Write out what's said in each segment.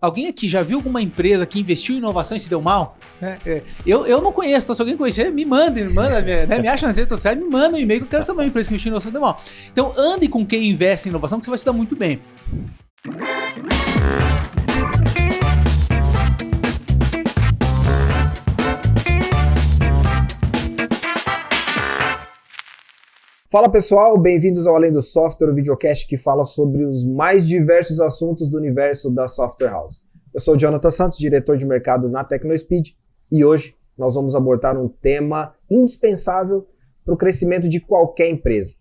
Alguém aqui já viu alguma empresa que investiu em inovação e se deu mal? Eu não conheço, então se alguém conhecer, me manda, né? Me acha nas redes sociais, me manda um e-mail que eu quero saber uma empresa que investiu em inovação e se deu mal. Então ande com quem investe em inovação que você vai se dar muito bem. Fala pessoal, bem-vindos ao Além do Software, o videocast que fala sobre os mais diversos assuntos do universo da Software House. Eu sou o Jonathan Santos, diretor de mercado na TecnoSpeed, e hoje nós vamos abordar um tema indispensável para o crescimento de qualquer empresa,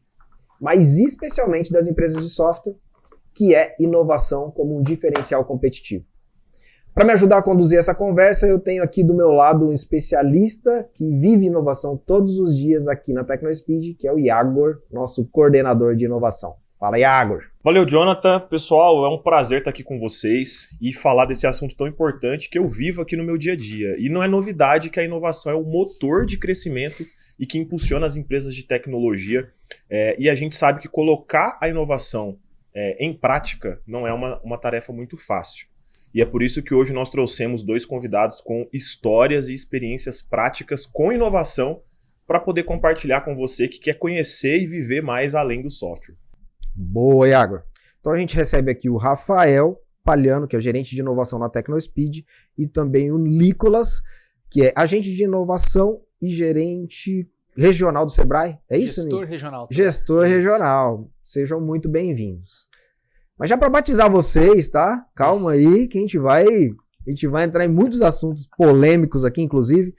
mas especialmente das empresas de software, que é inovação como um diferencial competitivo. Para me ajudar a conduzir essa conversa, eu tenho aqui do meu lado um especialista que vive inovação todos os dias aqui na TecnoSpeed, que é o Iagor, nosso coordenador de inovação. Fala, Iagor! Valeu, Jonathan. Pessoal, é um prazer estar aqui com vocês e falar desse assunto tão importante que eu vivo aqui no meu dia a dia. E não é novidade que a inovação é o motor de crescimento e que impulsiona as empresas de tecnologia. E a gente sabe que colocar a inovação em prática não é uma tarefa muito fácil. E é por isso que hoje nós trouxemos dois convidados com histórias e experiências práticas com inovação para poder compartilhar com você que quer conhecer e viver mais além do software. Boa, Iagor. Então a gente recebe aqui o Rafael Palhano, que é o gerente de inovação na TecnoSpeed, e também o Nicolas, que é agente de inovação e gerente regional do Sebrae. É isso, Gestor regional. Gestor regional. Sejam muito bem-vindos. Mas já para batizar vocês, tá? Calma aí, que a gente vai entrar em muitos assuntos polêmicos aqui, inclusive.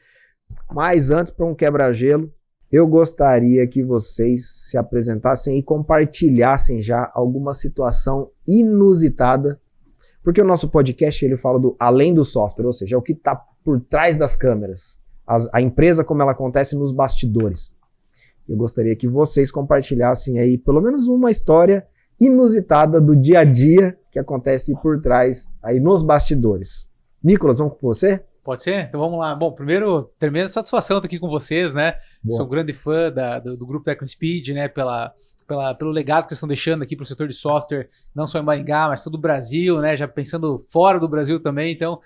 Mas antes, para um quebra-gelo, eu gostaria que vocês se apresentassem e compartilhassem já alguma situação inusitada, porque o nosso podcast ele fala do além do software, ou seja, é o que está por trás das câmeras, a empresa como ela acontece nos bastidores. Eu gostaria que vocês compartilhassem aí pelo menos uma história inusitada do dia a dia que acontece por trás, aí nos bastidores. Nicolas, vamos com você? Pode ser? Então vamos lá. Bom, primeiro, tremenda satisfação estar aqui com vocês, né? Boa. Sou um grande fã do grupo TecnoSpeed, né? Pelo legado que vocês estão deixando aqui para o setor de software, não só em Maringá, mas todo o Brasil, né? Já pensando fora do Brasil também. Então,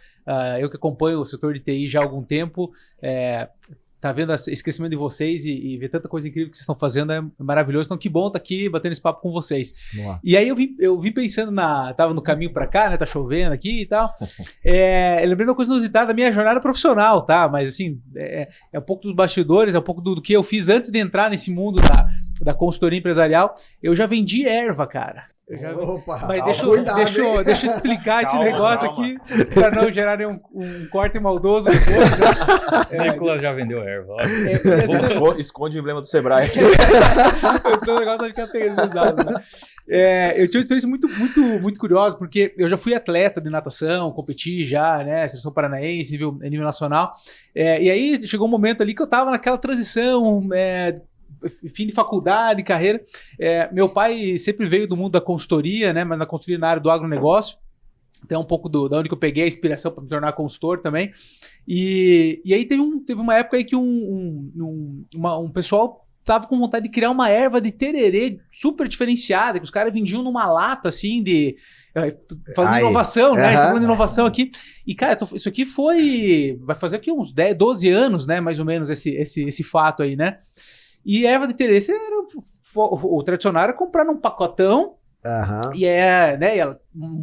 eu que acompanho o setor de TI já há algum tempo, tá vendo esse crescimento de vocês e ver tanta coisa incrível que vocês estão fazendo é maravilhoso. Então, que bom estar aqui batendo esse papo com vocês. E aí eu vim pensando tava no caminho para cá, né? Tá chovendo aqui e tal. Eu lembrei de uma coisa inusitada da minha jornada profissional, tá? Mas assim, é um pouco dos bastidores, é um pouco do que eu fiz antes de entrar nesse mundo da consultoria empresarial. Eu já vendi erva, cara. Opa, mas deixa eu explicar esse negócio aqui para não gerar um corte maldoso depois, né? Nicolas já vendeu erva. Esconde o emblema do Sebrae aqui. O negócio vai ficar pesado, né? Eu tive uma experiência muito curiosa, porque eu já fui atleta de natação, competi já, né? Seleção paranaense, nível nacional. E aí chegou um momento ali que eu tava naquela transição, fim de faculdade, carreira. Meu pai sempre veio do mundo da consultoria, né? Mas na consultoria na área do agronegócio. Então, um pouco da onde que eu peguei a inspiração para me tornar consultor também. E aí teve uma época aí que um pessoal tava com vontade de criar uma erva de tererê super diferenciada, que os caras vendiam numa lata, assim, falando de inovação, né? A gente tá falando de inovação aqui. E, cara, isso aqui vai fazer aqui uns 10, 12 anos, né? Mais ou menos, esse fato aí, né? E erva de tererê, o tradicional era comprar num pacotão. E né?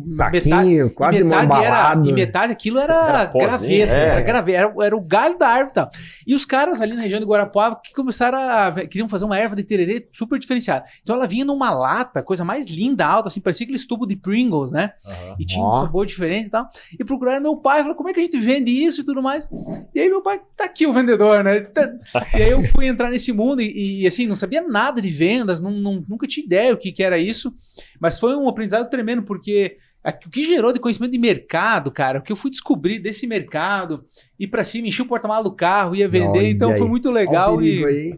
Saquinho, quase embalado. E metade daquilo era graveto. Era o galho da árvore e tal. E os caras ali na região de Guarapuava que queriam fazer uma erva de tererê super diferenciada. Então ela vinha numa lata, coisa mais linda, alta, assim, parecia aqueles tubos de Pringles, né? E tinha um sabor diferente e tal. E procuraram meu pai, falaram, como é que a gente vende isso e tudo mais? E aí meu pai, tá aqui o vendedor, né? E aí eu fui entrar nesse mundo e assim, não sabia nada de vendas, nunca tinha ideia o que era isso. Mas foi um aprendizado tremendo, porque o que gerou de conhecimento de mercado, cara, o que eu fui descobrir desse mercado, ir pra cima, encher o porta-malas do carro, ia vender, então foi muito legal. E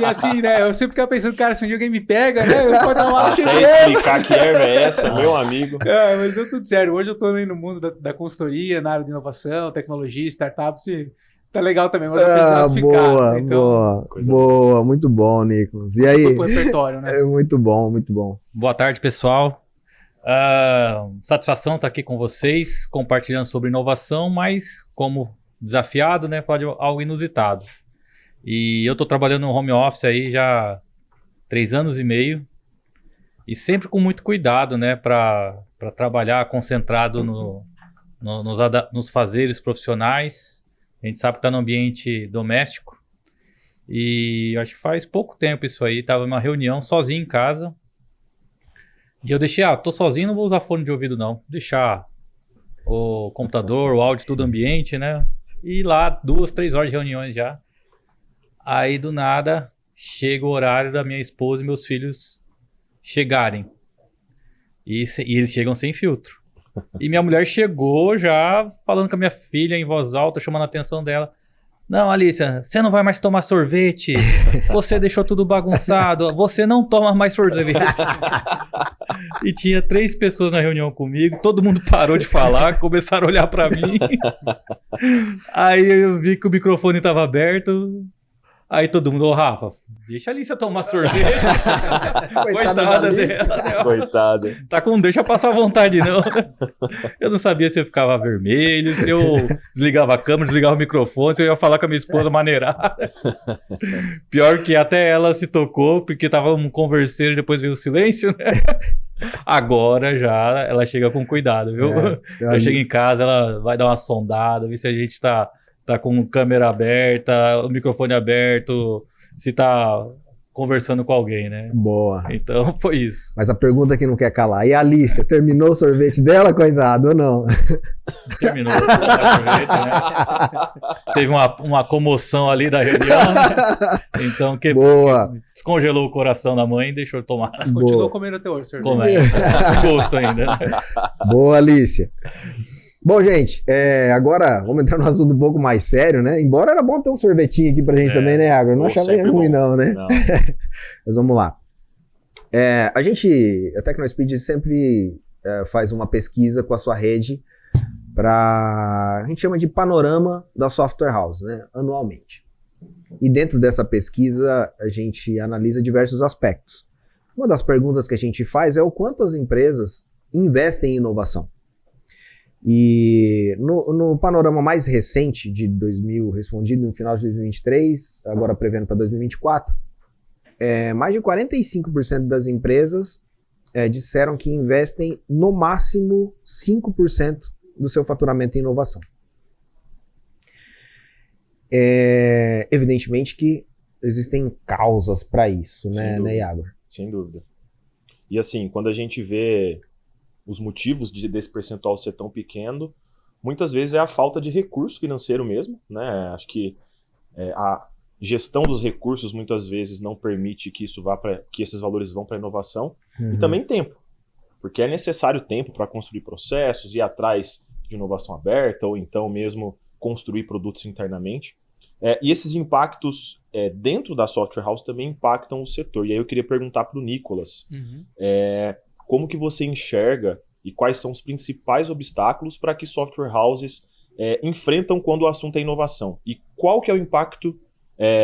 assim, né, eu sempre ficava pensando, cara, se um dia alguém me pega, né, o porta-malas chegando. Explicar que erva é essa, meu amigo. Mas deu tudo certo. Hoje eu tô aí no mundo da consultoria, na área de inovação, tecnologia, startups e tá legal também, mas boa, né? Então, boa, muito bom, Nicolas. E aí? Foi pro repertório, né? Muito bom, muito bom. Boa tarde, pessoal. Satisfação estar aqui com vocês, compartilhando sobre inovação, mas como desafiado, né, falar de algo inusitado. E eu estou trabalhando no home office aí já 3 anos e meio, e sempre com muito cuidado, né, para trabalhar concentrado nos fazeres profissionais. A gente sabe que está no ambiente doméstico, e eu acho que faz pouco tempo isso aí, estava numa reunião sozinho em casa, e eu deixei, tô sozinho, não vou usar fone de ouvido não, vou deixar o computador, o áudio, tudo ambiente, né, e lá 2, 3 horas de reuniões já. Aí do nada chega o horário da minha esposa e meus filhos chegarem, e eles chegam sem filtro, e minha mulher chegou já falando com a minha filha em voz alta, chamando a atenção dela. Não, Alicia, você não vai mais tomar sorvete. Você deixou tudo bagunçado. Você não toma mais sorvete. E tinha 3 pessoas na reunião comigo. Todo mundo parou de falar, começaram a olhar pra mim. Aí eu vi que o microfone estava aberto. Aí todo mundo, Rafa, deixa a Alicia tomar sorvete. Coitada dela. Né? Coitada. Tá com deixa passar à vontade, não. Eu não sabia se eu ficava vermelho, se eu desligava a câmera, desligava o microfone, se eu ia falar com a minha esposa maneirada. Pior que até ela se tocou, porque tava um converseiro e depois veio o silêncio, né? Agora já ela chega com cuidado, viu? Eu chego em casa, ela vai dar uma sondada, ver se a gente tá com câmera aberta, o microfone aberto, se tá conversando com alguém, né? Boa. Então, foi isso. Mas a pergunta que não quer calar, e a Alicia, terminou o sorvete dela, coitado, ou não? Terminou o sorvete, né? Teve uma comoção ali da reunião, então Boa. Descongelou o coração da mãe e deixou eu tomar. Mas continuou comendo até hoje, sorvete. Com gosto ainda. Né? Boa, Alicia. Bom, gente, agora vamos entrar num assunto um pouco mais sério, né? Embora era bom ter um sorvetinho aqui pra gente também, né, Agro? Eu não achava ruim não, né? Não. Mas vamos lá. A gente, a TecnoSpeed sempre faz uma pesquisa com a sua rede a gente chama de panorama da software house, né? Anualmente. E dentro dessa pesquisa a gente analisa diversos aspectos. Uma das perguntas que a gente faz é o quanto as empresas investem em inovação. E no panorama mais recente de 2000, respondido no final de 2023, agora prevendo para 2024, mais de 45% das empresas disseram que investem no máximo 5% do seu faturamento em inovação. Evidentemente que existem causas para isso, né, Iago? Sem dúvida. E assim, quando a gente vê os motivos desse percentual ser tão pequeno, muitas vezes é a falta de recurso financeiro mesmo, né? Acho que a gestão dos recursos muitas vezes não permite que que esses valores vão para a inovação, e também tempo, porque é necessário tempo para construir processos, ir atrás de inovação aberta, ou então mesmo construir produtos internamente. E esses impactos dentro da software house também impactam o setor. E aí eu queria perguntar para o Nicolas, como que você enxerga e quais são os principais obstáculos para que software houses enfrentam quando o assunto é inovação? E qual que é o impacto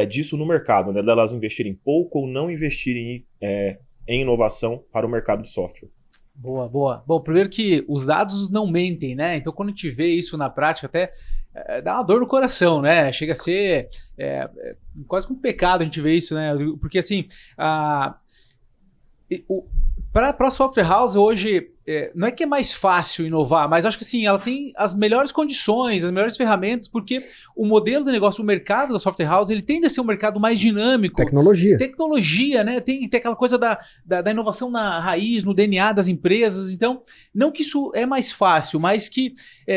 disso no mercado, né? Delas investirem pouco ou não investirem em inovação para o mercado de software? Boa, boa. Bom, primeiro que os dados não mentem, né? Então, quando a gente vê isso na prática, até dá uma dor no coração, né? Chega a ser quase que um pecado a gente ver isso, né? Porque, assim, para a software house hoje, não é que é mais fácil inovar, mas acho que assim, ela tem as melhores condições, as melhores ferramentas, porque o modelo de negócio, o mercado da software house, ele tende a ser um mercado mais dinâmico. Tecnologia, né? Tem aquela coisa da inovação na raiz, no DNA das empresas. Então, não que isso é mais fácil, mas que,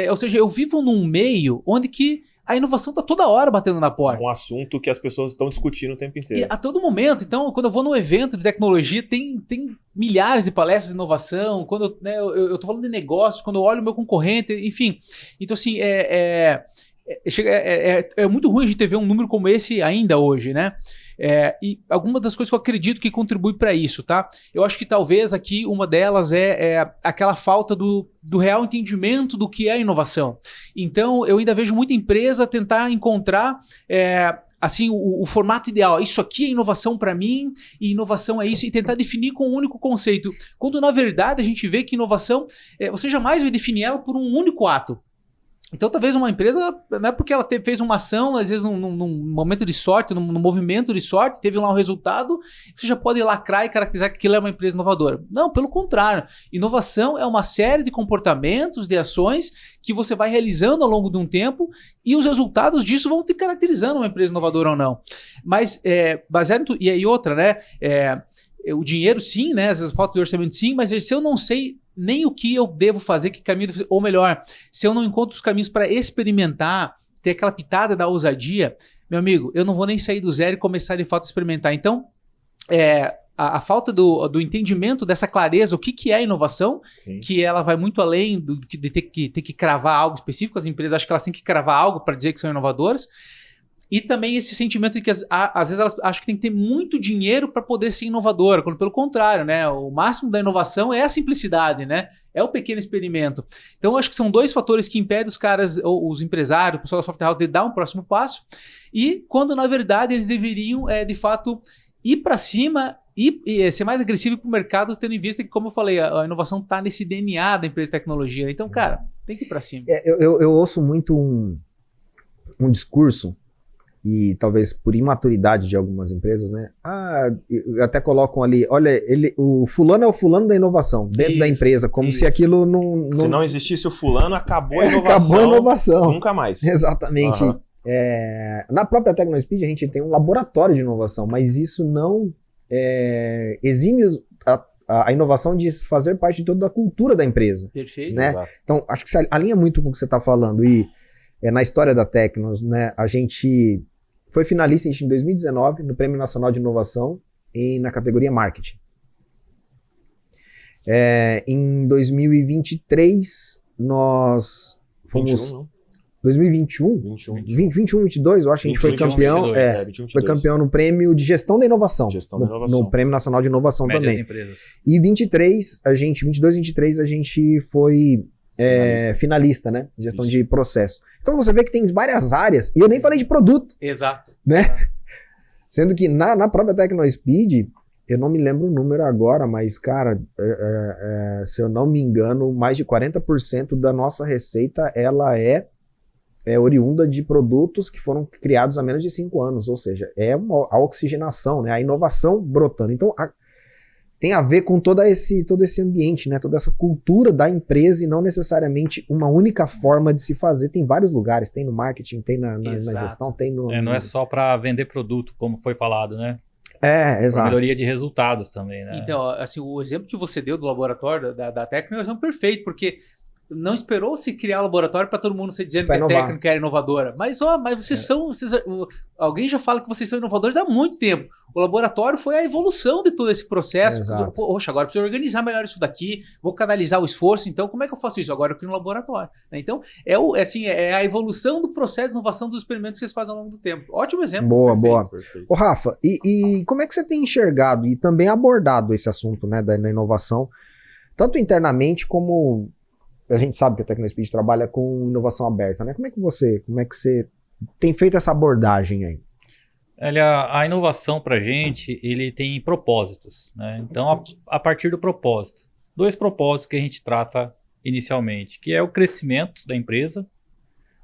ou seja, eu vivo num meio onde que a inovação está toda hora batendo na porta. É um assunto que as pessoas estão discutindo o tempo inteiro. E a todo momento. Então, quando eu vou num evento de tecnologia, tem milhares de palestras de inovação. Quando eu tô falando de negócios, quando eu olho o meu concorrente, enfim. Então, assim, é muito ruim a gente ver um número como esse ainda hoje, né? E algumas das coisas que eu acredito que contribui para isso, tá? Eu acho que talvez aqui uma delas é aquela falta do real entendimento do que é inovação. Então, eu ainda vejo muita empresa tentar encontrar assim, o formato ideal. Isso aqui é inovação para mim, e inovação é isso, e tentar definir com um único conceito. Quando, na verdade, a gente vê que inovação, você jamais vai definir ela por um único ato. Então, talvez uma empresa, não é porque ela fez uma ação, às vezes num momento de sorte, num movimento de sorte, teve lá um resultado, você já pode lacrar e caracterizar que aquilo é uma empresa inovadora. Não, pelo contrário. Inovação é uma série de comportamentos, de ações que você vai realizando ao longo de um tempo e os resultados disso vão te caracterizando uma empresa inovadora ou não. Mas, baseado em tudo, e aí outra, né? O dinheiro, sim, né? Às vezes falta de orçamento, sim, mas se eu não sei nem o que eu devo fazer, que caminho, ou melhor, se eu não encontro os caminhos para experimentar, ter aquela pitada da ousadia, meu amigo, eu não vou nem sair do zero e começar de fato a experimentar. Então, a falta do entendimento dessa clareza, o que é inovação, Sim. que ela vai muito além de ter que cravar algo específico, as empresas acham que elas têm que cravar algo para dizer que são inovadoras, e também esse sentimento de que às vezes elas acham que tem que ter muito dinheiro para poder ser inovadora, quando pelo contrário, né? O máximo da inovação é a simplicidade, né? É o pequeno experimento. Então, eu acho que são dois fatores que impedem os caras, os empresários, o pessoal da software house, de dar um próximo passo, e quando, na verdade, eles deveriam, de fato, ir para cima e ser mais agressivo para o mercado, tendo em vista que, como eu falei, a inovação está nesse DNA da empresa de tecnologia. Então, cara, tem que ir para cima. Eu ouço muito um discurso, e talvez por imaturidade de algumas empresas, né? Até colocam ali, olha, o fulano é o fulano da inovação, dentro da empresa, como se aquilo não... Se não existisse o fulano, acabou a inovação. Acabou a inovação. Nunca mais. Exatamente. Na própria TecnoSpeed a gente tem um laboratório de inovação, mas isso não exime a inovação de fazer parte de toda a cultura da empresa. Perfeito. Né? Então, acho que se alinha muito com o que você está falando. E na história da Tecnos, né, a gente foi finalista em 2019 no Prêmio Nacional de Inovação na categoria Marketing. Em 2023, nós fomos... 2021? 21, 22, eu acho que a gente foi campeão. 22. Foi campeão no Prêmio de Gestão da Inovação. No Prêmio Nacional de Inovação Médias também. empresas. E 22, 23, a gente foi finalista, né? Gestão de processo. Então você vê que tem várias áreas, e eu nem falei de produto. Exato. Né? Sendo que na própria TecnoSpeed, eu não me lembro o número agora, mas, cara, se eu não me engano, mais de 40% da nossa receita, ela é oriunda de produtos que foram criados há menos de 5 anos, ou seja, a oxigenação, né? A inovação brotando. Então, tem a ver com todo esse ambiente, né? Toda essa cultura da empresa e não necessariamente uma única forma de se fazer. Tem vários lugares, tem no marketing, tem na gestão, tem no... Não é só para vender produto, como foi falado, né? Exato. Melhoria de resultados também, né? Então, assim, o exemplo que você deu do laboratório da Tecno é um exemplo perfeito, porque não esperou se criar laboratório para todo mundo se dizendo que é técnico, que era inovadora. Mas vocês são... alguém já fala que vocês são inovadores há muito tempo. O laboratório foi a evolução de todo esse processo. Poxa, agora eu preciso organizar melhor isso daqui, vou canalizar o esforço, então como é que eu faço isso? Agora eu crio um laboratório. Né? Então, é a evolução do processo de inovação dos experimentos que vocês fazem ao longo do tempo. Ótimo exemplo. Boa. Ô, Rafa, e como é que você tem enxergado e também abordado esse assunto, né, da inovação, tanto internamente como... A gente sabe que a TecnoSpeed trabalha com inovação aberta, né? Como é que você tem feito essa abordagem aí? A inovação para a gente, ele tem propósitos, né? Então, a partir do propósito, 2 propósitos que a gente trata inicialmente, que é o crescimento da empresa.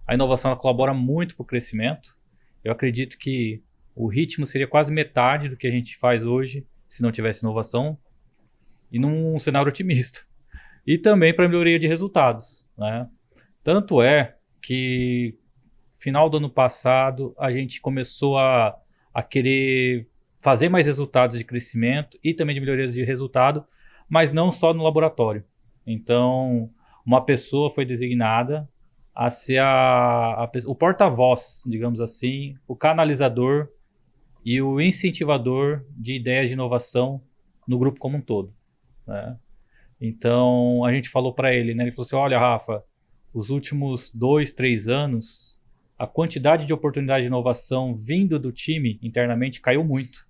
A inovação ela colabora muito para o crescimento. Eu acredito que o ritmo seria quase metade do que a gente faz hoje, se não tivesse inovação, e num cenário otimista. E também para melhoria de resultados, né? Tanto é que final do ano passado a gente começou a querer fazer mais resultados de crescimento e também de melhorias de resultado, mas não só no laboratório. Então, uma pessoa foi designada a ser o porta-voz, digamos assim, o canalizador e o incentivador de ideias de inovação no grupo como um todo, né? Então, a gente falou para ele, né? Ele falou assim, olha, Rafa, os últimos 2, 3 anos, a quantidade de oportunidade de inovação vindo do time internamente caiu muito.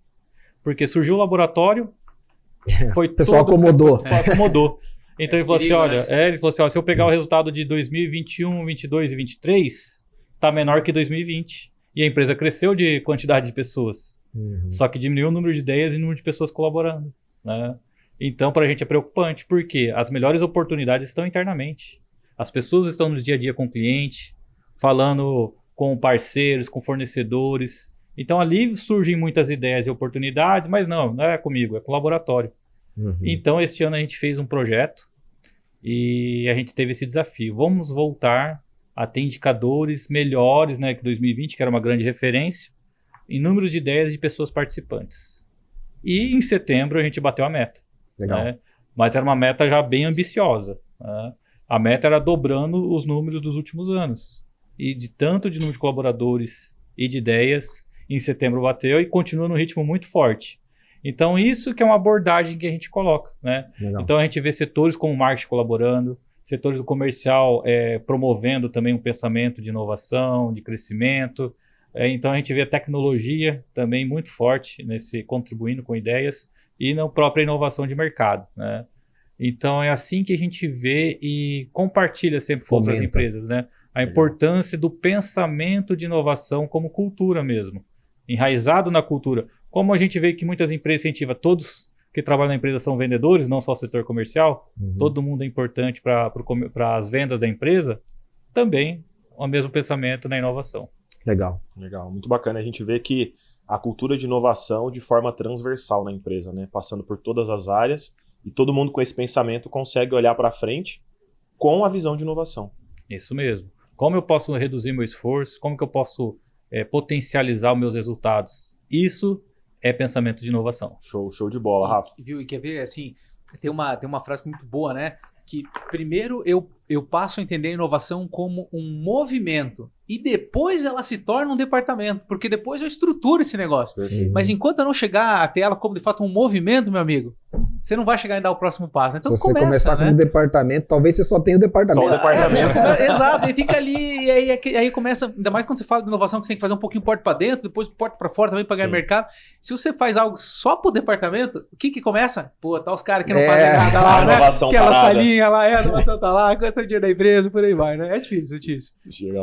Porque surgiu o laboratório, o pessoal acomodou. Então, ele falou assim, olha, se eu pegar o resultado de 2021, 22 e 23, tá menor que 2020. E a empresa cresceu de quantidade de pessoas. Uhum. Só que diminuiu o número de ideias e o número de pessoas colaborando, né? Então, para a gente é preocupante, porque as melhores oportunidades estão internamente. As pessoas estão no dia a dia com o cliente, falando com parceiros, com fornecedores. Então, ali surgem muitas ideias e oportunidades, mas não é comigo, é com o laboratório. Uhum. Então, este ano a gente fez um projeto e a gente teve esse desafio. Vamos voltar a ter indicadores melhores, né, que 2020, que era uma grande referência, em números de ideias de pessoas participantes. E em setembro a gente bateu a meta. Legal. Né? Mas era uma meta já bem ambiciosa. Né? A meta era dobrando os números dos últimos anos. E de tanto de número de colaboradores e de ideias, em setembro bateu e continua num ritmo muito forte. Então isso que é uma abordagem que a gente coloca. Né? Legal. Então a gente vê setores como o marketing colaborando, setores do comercial promovendo também um pensamento de inovação, de crescimento. Então a gente vê a tecnologia também muito forte, contribuindo com ideias e na própria inovação de mercado. Né? Então é assim que a gente vê e compartilha sempre com outras empresas. Né? A importância do pensamento de inovação como cultura mesmo, enraizado na cultura. Como a gente vê que muitas empresas incentivam, todos que trabalham na empresa são vendedores, não só o setor comercial, todo mundo é importante para as vendas da empresa, também o mesmo pensamento na inovação. Legal. Legal, muito bacana. A gente vê que a cultura de inovação de forma transversal na empresa, né? Passando por todas as áreas e todo mundo com esse pensamento consegue olhar para frente com a visão de inovação. Isso mesmo. Como eu posso reduzir meu esforço? Como que eu posso potencializar os meus resultados? Isso é pensamento de inovação. Show de bola, Rafa. Viu? E quer ver, assim, tem uma frase muito boa, né? Que primeiro eu passo a entender a inovação como um movimento e depois ela se torna um departamento, porque depois eu estruturo esse negócio. Perfeito. Mas enquanto eu não chegar até ela como de fato um movimento, meu amigo, você não vai chegar e dar o próximo passo. Então se você começar né? como departamento, talvez você só tenha o departamento. Só o departamento. Exato, aí fica ali, e aí começa, ainda mais quando você fala de inovação, que você tem que fazer um pouquinho porta para dentro, depois porta para fora também para ganhar mercado. Se você faz algo só pro departamento, o que começa? Pô, tá os caras que não fazem nada lá, né? Aquela salinha lá, a inovação tá lá, gasta dinheiro da empresa, por aí vai, né? É difícil.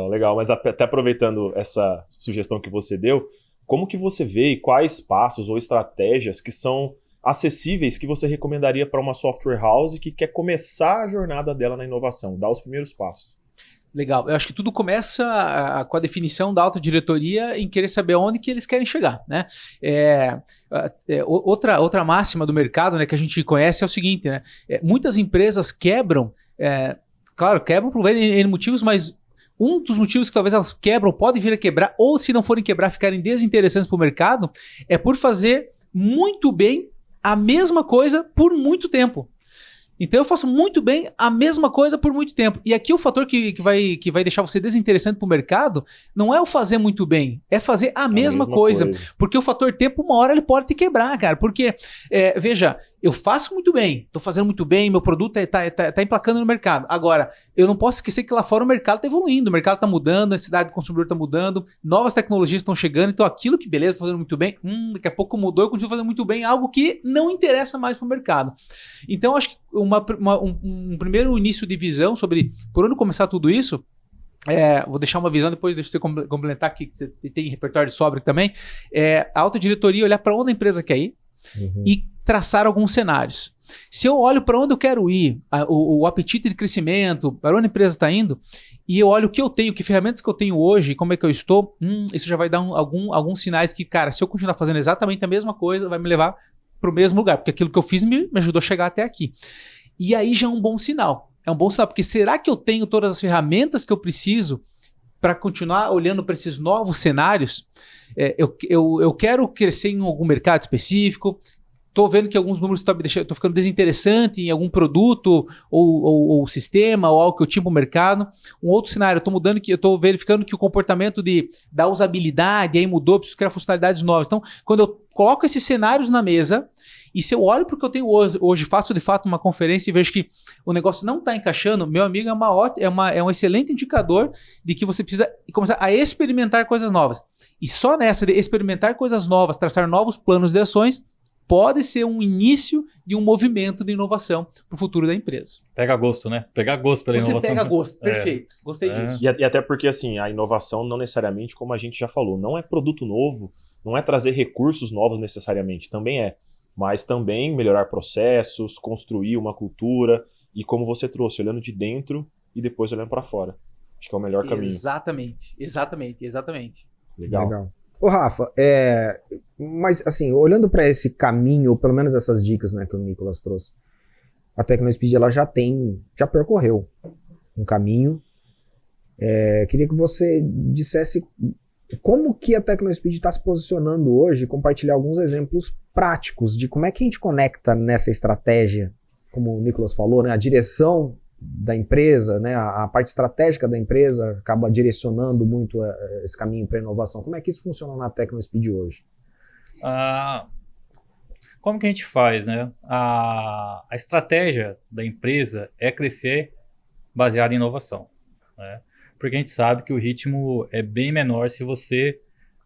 Legal. Mas até aproveitando essa sugestão que você deu, como que você vê e quais passos ou estratégias que são acessíveis que você recomendaria para uma software house que quer começar a jornada dela na inovação, dar os primeiros passos? Legal. Eu acho que tudo começa com a definição da alta diretoria em querer saber onde que eles querem chegar, né? Outra máxima do mercado, né, que a gente conhece é o seguinte, né? Muitas empresas quebram, claro, quebram por N motivos, mas um dos motivos que talvez elas quebram, podem vir a quebrar, ou se não forem quebrar, ficarem desinteressantes para o mercado, é por fazer muito bem a mesma coisa por muito tempo. Então eu faço muito bem a mesma coisa por muito tempo. E aqui o fator que vai deixar você desinteressante para o mercado não é o fazer muito bem, é fazer a mesma coisa. Porque o fator tempo, uma hora ele pode te quebrar, cara. Porque, veja, eu faço muito bem, estou fazendo muito bem, meu produto tá emplacando no mercado. Agora, eu não posso esquecer que lá fora o mercado está evoluindo, o mercado está mudando, a necessidade do consumidor está mudando, novas tecnologias estão chegando, então aquilo que, beleza, estou fazendo muito bem, daqui a pouco mudou, eu continuo fazendo muito bem, algo que não interessa mais para o mercado. Então, eu acho que um primeiro início de visão sobre por onde começar tudo isso, vou deixar uma visão, depois deixa você complementar aqui, que você tem repertório de sobra também, a alta diretoria olhar para onde a empresa quer ir e traçar alguns cenários. Se eu olho para onde eu quero ir, o apetite de crescimento, para onde a empresa está indo, e eu olho o que eu tenho, que ferramentas que eu tenho hoje, como é que eu estou, isso já vai dar alguns sinais que, cara, se eu continuar fazendo exatamente a mesma coisa, vai me levar para o mesmo lugar, porque aquilo que eu fiz me ajudou a chegar até aqui. E aí já é um bom sinal. É um bom sinal, porque será que eu tenho todas as ferramentas que eu preciso para continuar olhando para esses novos cenários? Eu quero crescer em algum mercado específico, estou vendo que alguns números estou ficando desinteressante em algum produto ou sistema ou algo que eu tinha para o mercado. Um outro cenário, eu estou verificando que o comportamento da usabilidade aí mudou, preciso criar funcionalidades novas. Então, quando eu coloco esses cenários na mesa, e se eu olho para o que eu tenho hoje, faço de fato uma conferência e vejo que o negócio não está encaixando, meu amigo, é um excelente indicador de que você precisa começar a experimentar coisas novas. E só nessa de experimentar coisas novas, traçar novos planos de ações, pode ser um início de um movimento de inovação para o futuro da empresa. Pega gosto, né? Pegar gosto pela Você inovação. pega gosto, perfeito. Gostei disso. E até porque, assim, a inovação não necessariamente, como a gente já falou, não é produto novo, não é trazer recursos novos necessariamente, também é. Mas também melhorar processos, construir uma cultura e, como você trouxe, olhando de dentro e depois olhando para fora. Acho que é o melhor caminho. Exatamente. Legal. Ô, Rafa, mas assim, olhando para esse caminho, ou pelo menos essas dicas, né, que o Nicolas trouxe, a Tecnospeed ela já percorreu um caminho. Queria que você dissesse como que a Tecnospeed está se posicionando hoje, compartilhar alguns exemplos práticos de como é que a gente conecta nessa estratégia, como o Nicolas falou, né, a direção da empresa, né, a parte estratégica da empresa acaba direcionando muito esse caminho para a inovação. Como é que isso funciona na Tecnospeed hoje? Como que a gente faz, né? A estratégia da empresa é crescer baseada em inovação, né? Porque a gente sabe que o ritmo é bem menor se você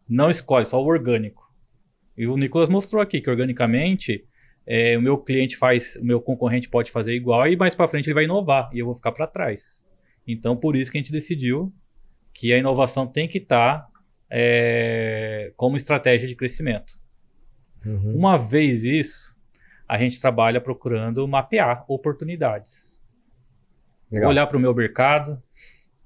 não escolhe só o orgânico. E o Nicolas mostrou aqui que organicamente o meu cliente faz, o meu concorrente pode fazer igual e mais para frente ele vai inovar e eu vou ficar para trás. Então por isso que a gente decidiu que a inovação tem que estar como estratégia de crescimento. Uhum. Uma vez isso, a gente trabalha procurando mapear oportunidades. Legal. Olhar para o meu mercado,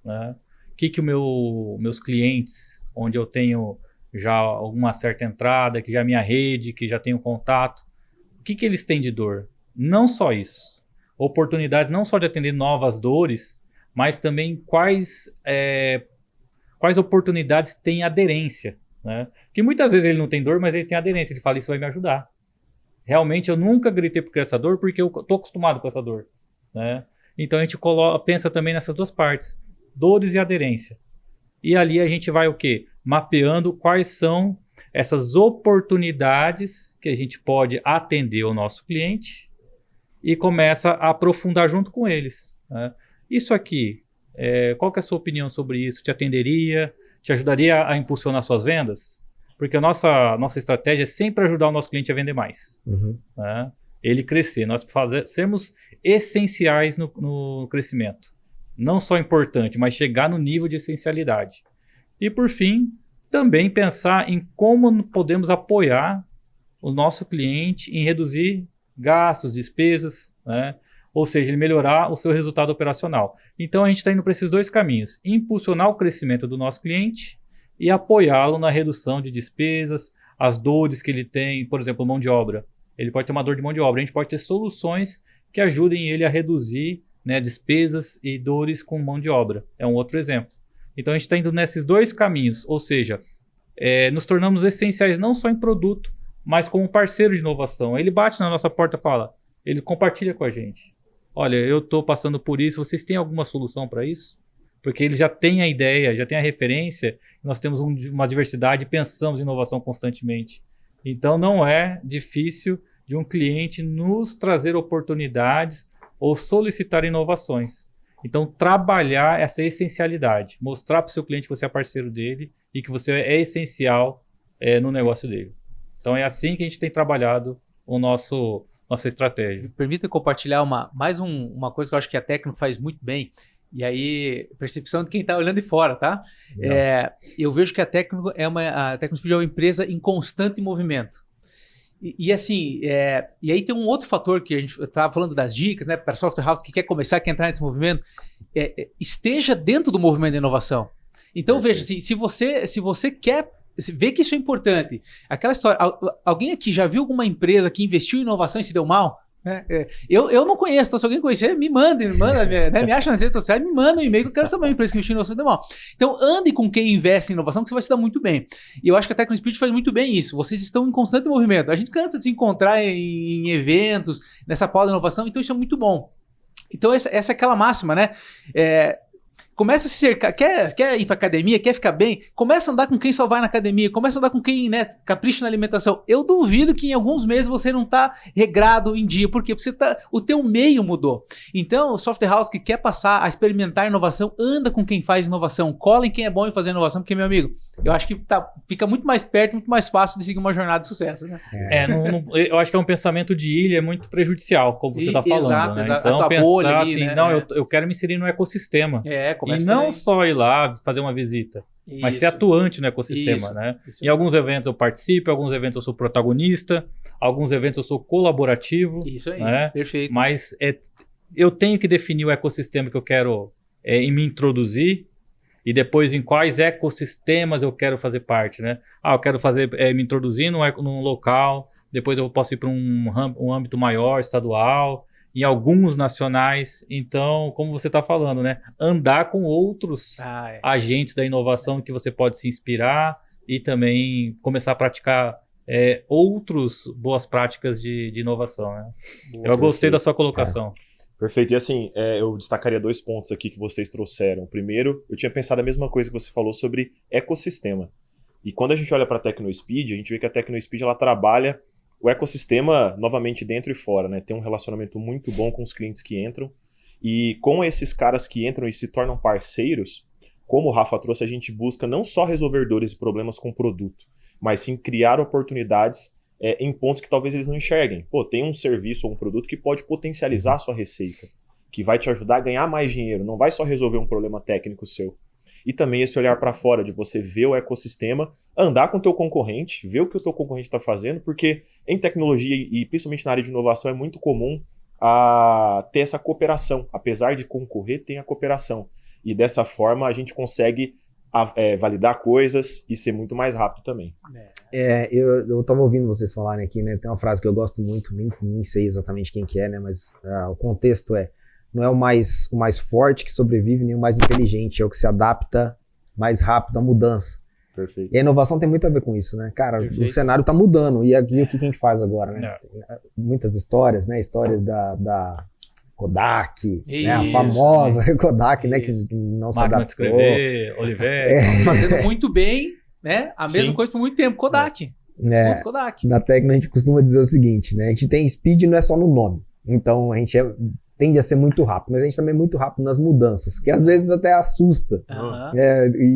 né? O que meus clientes, onde eu tenho já alguma certa entrada, que já é minha rede, que já tenho contato, o que eles têm de dor? Não só isso. Oportunidades não só de atender novas dores, mas também quais oportunidades têm aderência, né? Que muitas vezes ele não tem dor, mas ele tem aderência. Ele fala, isso vai me ajudar. Realmente eu nunca gritei por essa dor, porque eu estou acostumado com essa dor, né? Então a gente pensa também nessas duas partes, dores e aderência. E ali a gente vai o quê? Mapeando quais são essas oportunidades que a gente pode atender o nosso cliente e começa a aprofundar junto com eles, né? Isso aqui, qual que é a sua opinião sobre isso? Te atenderia? Te ajudaria a impulsionar suas vendas? Porque a nossa estratégia é sempre ajudar o nosso cliente a vender mais, Uhum. né? Ele crescer, nós sermos essenciais no crescimento. Não só importante, mas chegar no nível de essencialidade. E por fim, também pensar em como podemos apoiar o nosso cliente em reduzir gastos, despesas, né? Ou seja, ele melhorar o seu resultado operacional. Então a gente está indo para esses dois caminhos, impulsionar o crescimento do nosso cliente e apoiá-lo na redução de despesas, as dores que ele tem, por exemplo, mão de obra. Ele pode ter uma dor de mão de obra, a gente pode ter soluções que ajudem ele a reduzir, né, despesas e dores com mão de obra. É um outro exemplo. Então a gente está indo nesses dois caminhos, ou seja, nos tornamos essenciais não só em produto, mas como parceiro de inovação. Ele bate na nossa porta e fala, ele compartilha com a gente. Olha, eu estou passando por isso, vocês têm alguma solução para isso? Porque ele já tem a ideia, já tem a referência, nós temos uma diversidade e pensamos em inovação constantemente. Então não é difícil de um cliente nos trazer oportunidades ou solicitar inovações. Então trabalhar essa essencialidade, mostrar para o seu cliente que você é parceiro dele e que você é essencial no negócio dele. Então é assim que a gente tem trabalhado nossa estratégia. Permita compartilhar mais uma coisa que eu acho que a Tecno faz muito bem. E aí, percepção de quem está olhando de fora, tá? Eu vejo que a Tecnospeed é uma empresa em constante movimento. E aí tem um outro fator que a gente estava falando das dicas, né? Para software house que quer começar, quer entrar nesse movimento, esteja dentro do movimento de inovação. Então, veja, assim, se você quer ver que isso é importante, aquela história, alguém aqui já viu alguma empresa que investiu em inovação e se deu mal? Eu não conheço, então se alguém conhecer, me manda, né, me acha nas redes sociais, me manda um e-mail que eu quero saber uma empresa que investiu em inovação e deu mal. Então ande com quem investe em inovação que você vai se dar muito bem. E eu acho que a Tecnospeed faz muito bem isso. Vocês estão em constante movimento. A gente cansa de se encontrar em eventos, nessa pauta de inovação, então isso é muito bom. Então essa é aquela máxima, né? Começa a se cercar, quer ir pra academia, quer ficar bem, começa a andar com quem só vai na academia, começa a andar com quem, né, capricha na alimentação. Eu duvido que em alguns meses você não tá regrado em dia, porque o teu meio mudou. Então, o software house que quer passar a experimentar inovação, anda com quem faz inovação, cola em quem é bom em fazer inovação, porque, meu amigo, eu acho que fica muito mais perto, muito mais fácil de seguir uma jornada de sucesso, né? Eu acho que é um pensamento de ilha muito prejudicial, como você está falando. Exato, né? exato. Então, pensar bolha ali, assim, né? não, eu quero me inserir no ecossistema. E não só ir lá fazer uma visita, mas ser atuante no ecossistema, né? Em alguns eventos eu participo, em alguns eventos eu sou protagonista, alguns eventos eu sou colaborativo. Isso aí, né? perfeito. Mas eu tenho que definir o ecossistema que eu quero me introduzir e depois em quais ecossistemas eu quero fazer parte, né? Eu quero me introduzir num local, depois eu posso ir para um âmbito maior, estadual, em alguns nacionais. Então, como você está falando, né? Andar com outros agentes da inovação que você pode se inspirar e também começar a praticar outras boas práticas de inovação, né? Eu gostei da sua colocação. Perfeito. E assim, eu destacaria 2 pontos aqui que vocês trouxeram. Primeiro, eu tinha pensado a mesma coisa que você falou sobre ecossistema. E quando a gente olha para a TecnoSpeed, a gente vê que a TecnoSpeed ela trabalha o ecossistema novamente dentro e fora, né? Tem um relacionamento muito bom com os clientes que entram. E com esses caras que entram e se tornam parceiros, como o Rafa trouxe, a gente busca não só resolver dores e problemas com o produto, mas sim criar oportunidades em pontos que talvez eles não enxerguem. Pô, tem um serviço ou um produto que pode potencializar a sua receita, que vai te ajudar a ganhar mais dinheiro, não vai só resolver um problema técnico seu. E também esse olhar para fora, de você ver o ecossistema, andar com o teu concorrente, ver o que o teu concorrente está fazendo, porque em tecnologia e principalmente na área de inovação é muito comum ter essa cooperação. Apesar de concorrer, tem a cooperação. E dessa forma a gente consegue validar coisas e ser muito mais rápido também. Eu estava ouvindo vocês falarem aqui, né? Tem uma frase que eu gosto muito, nem sei exatamente quem que é, né? Mas o contexto não é o mais forte que sobrevive, nem o mais inteligente, é o que se adapta mais rápido à mudança. Perfeito. E a inovação tem muito a ver com isso, né? Cara, Perfeito. o cenário está mudando, e aqui o que a gente faz agora, né? Tem muitas histórias, né? Histórias da Kodak, né? A famosa Kodak, né? Que não se Máquina de adaptou. escrever, Oliveira. Fazendo muito bem, né? A mesma coisa por muito tempo, Kodak. Kodak. Na Tecno a gente costuma dizer o seguinte, né? A gente tem speed não é só no nome. Então a gente tende a ser muito rápido, mas a gente também é muito rápido nas mudanças, que às vezes até assusta.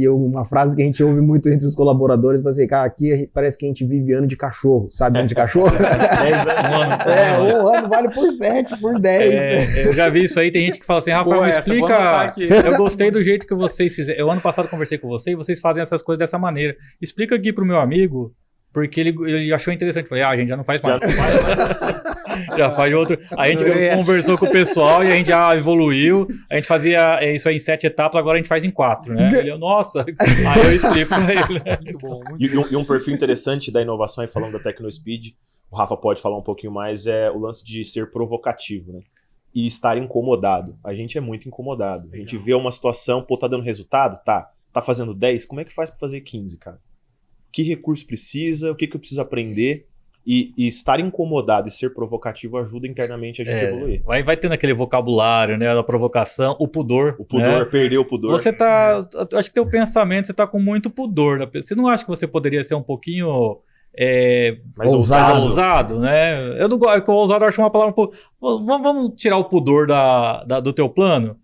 Uma frase que a gente ouve muito entre os colaboradores, vai ser, cara, aqui parece que a gente vive ano de cachorro, sabe ano de cachorro? 10 anos. Um ano vale por 7, por 10. Eu já vi isso aí, tem gente que fala assim, Rafael, me explica, eu gostei do jeito que vocês fizeram. Eu ano passado conversei com você e vocês fazem essas coisas dessa maneira. Explica aqui pro meu amigo, porque ele achou interessante. Falei, a gente já não faz mais. Já faz outro. A gente conversou com o pessoal e a gente já evoluiu. A gente fazia isso aí em 7 etapas, agora a gente faz em 4, né? Ele, nossa, aí eu explico pra ele. Muito bom. E um perfil interessante da inovação, e falando da TecnoSpeed, o Rafa pode falar um pouquinho mais, é o lance de ser provocativo, né? E estar incomodado. A gente é muito incomodado. A gente vê uma situação, tá dando resultado? Tá fazendo 10? Como é que faz pra fazer 15, cara? Que recurso precisa? O que eu preciso aprender? E estar incomodado e ser provocativo ajuda internamente a gente a evoluir. Vai tendo aquele vocabulário, né? Da provocação, o pudor. O pudor, né? Perder o pudor. Você acho que teu pensamento, você tá com muito pudor. Você não acha que você poderia ser um pouquinho mais ousado, né? Eu não gosto, ousado eu acho uma palavra um pouco. Vamos tirar o pudor do teu plano?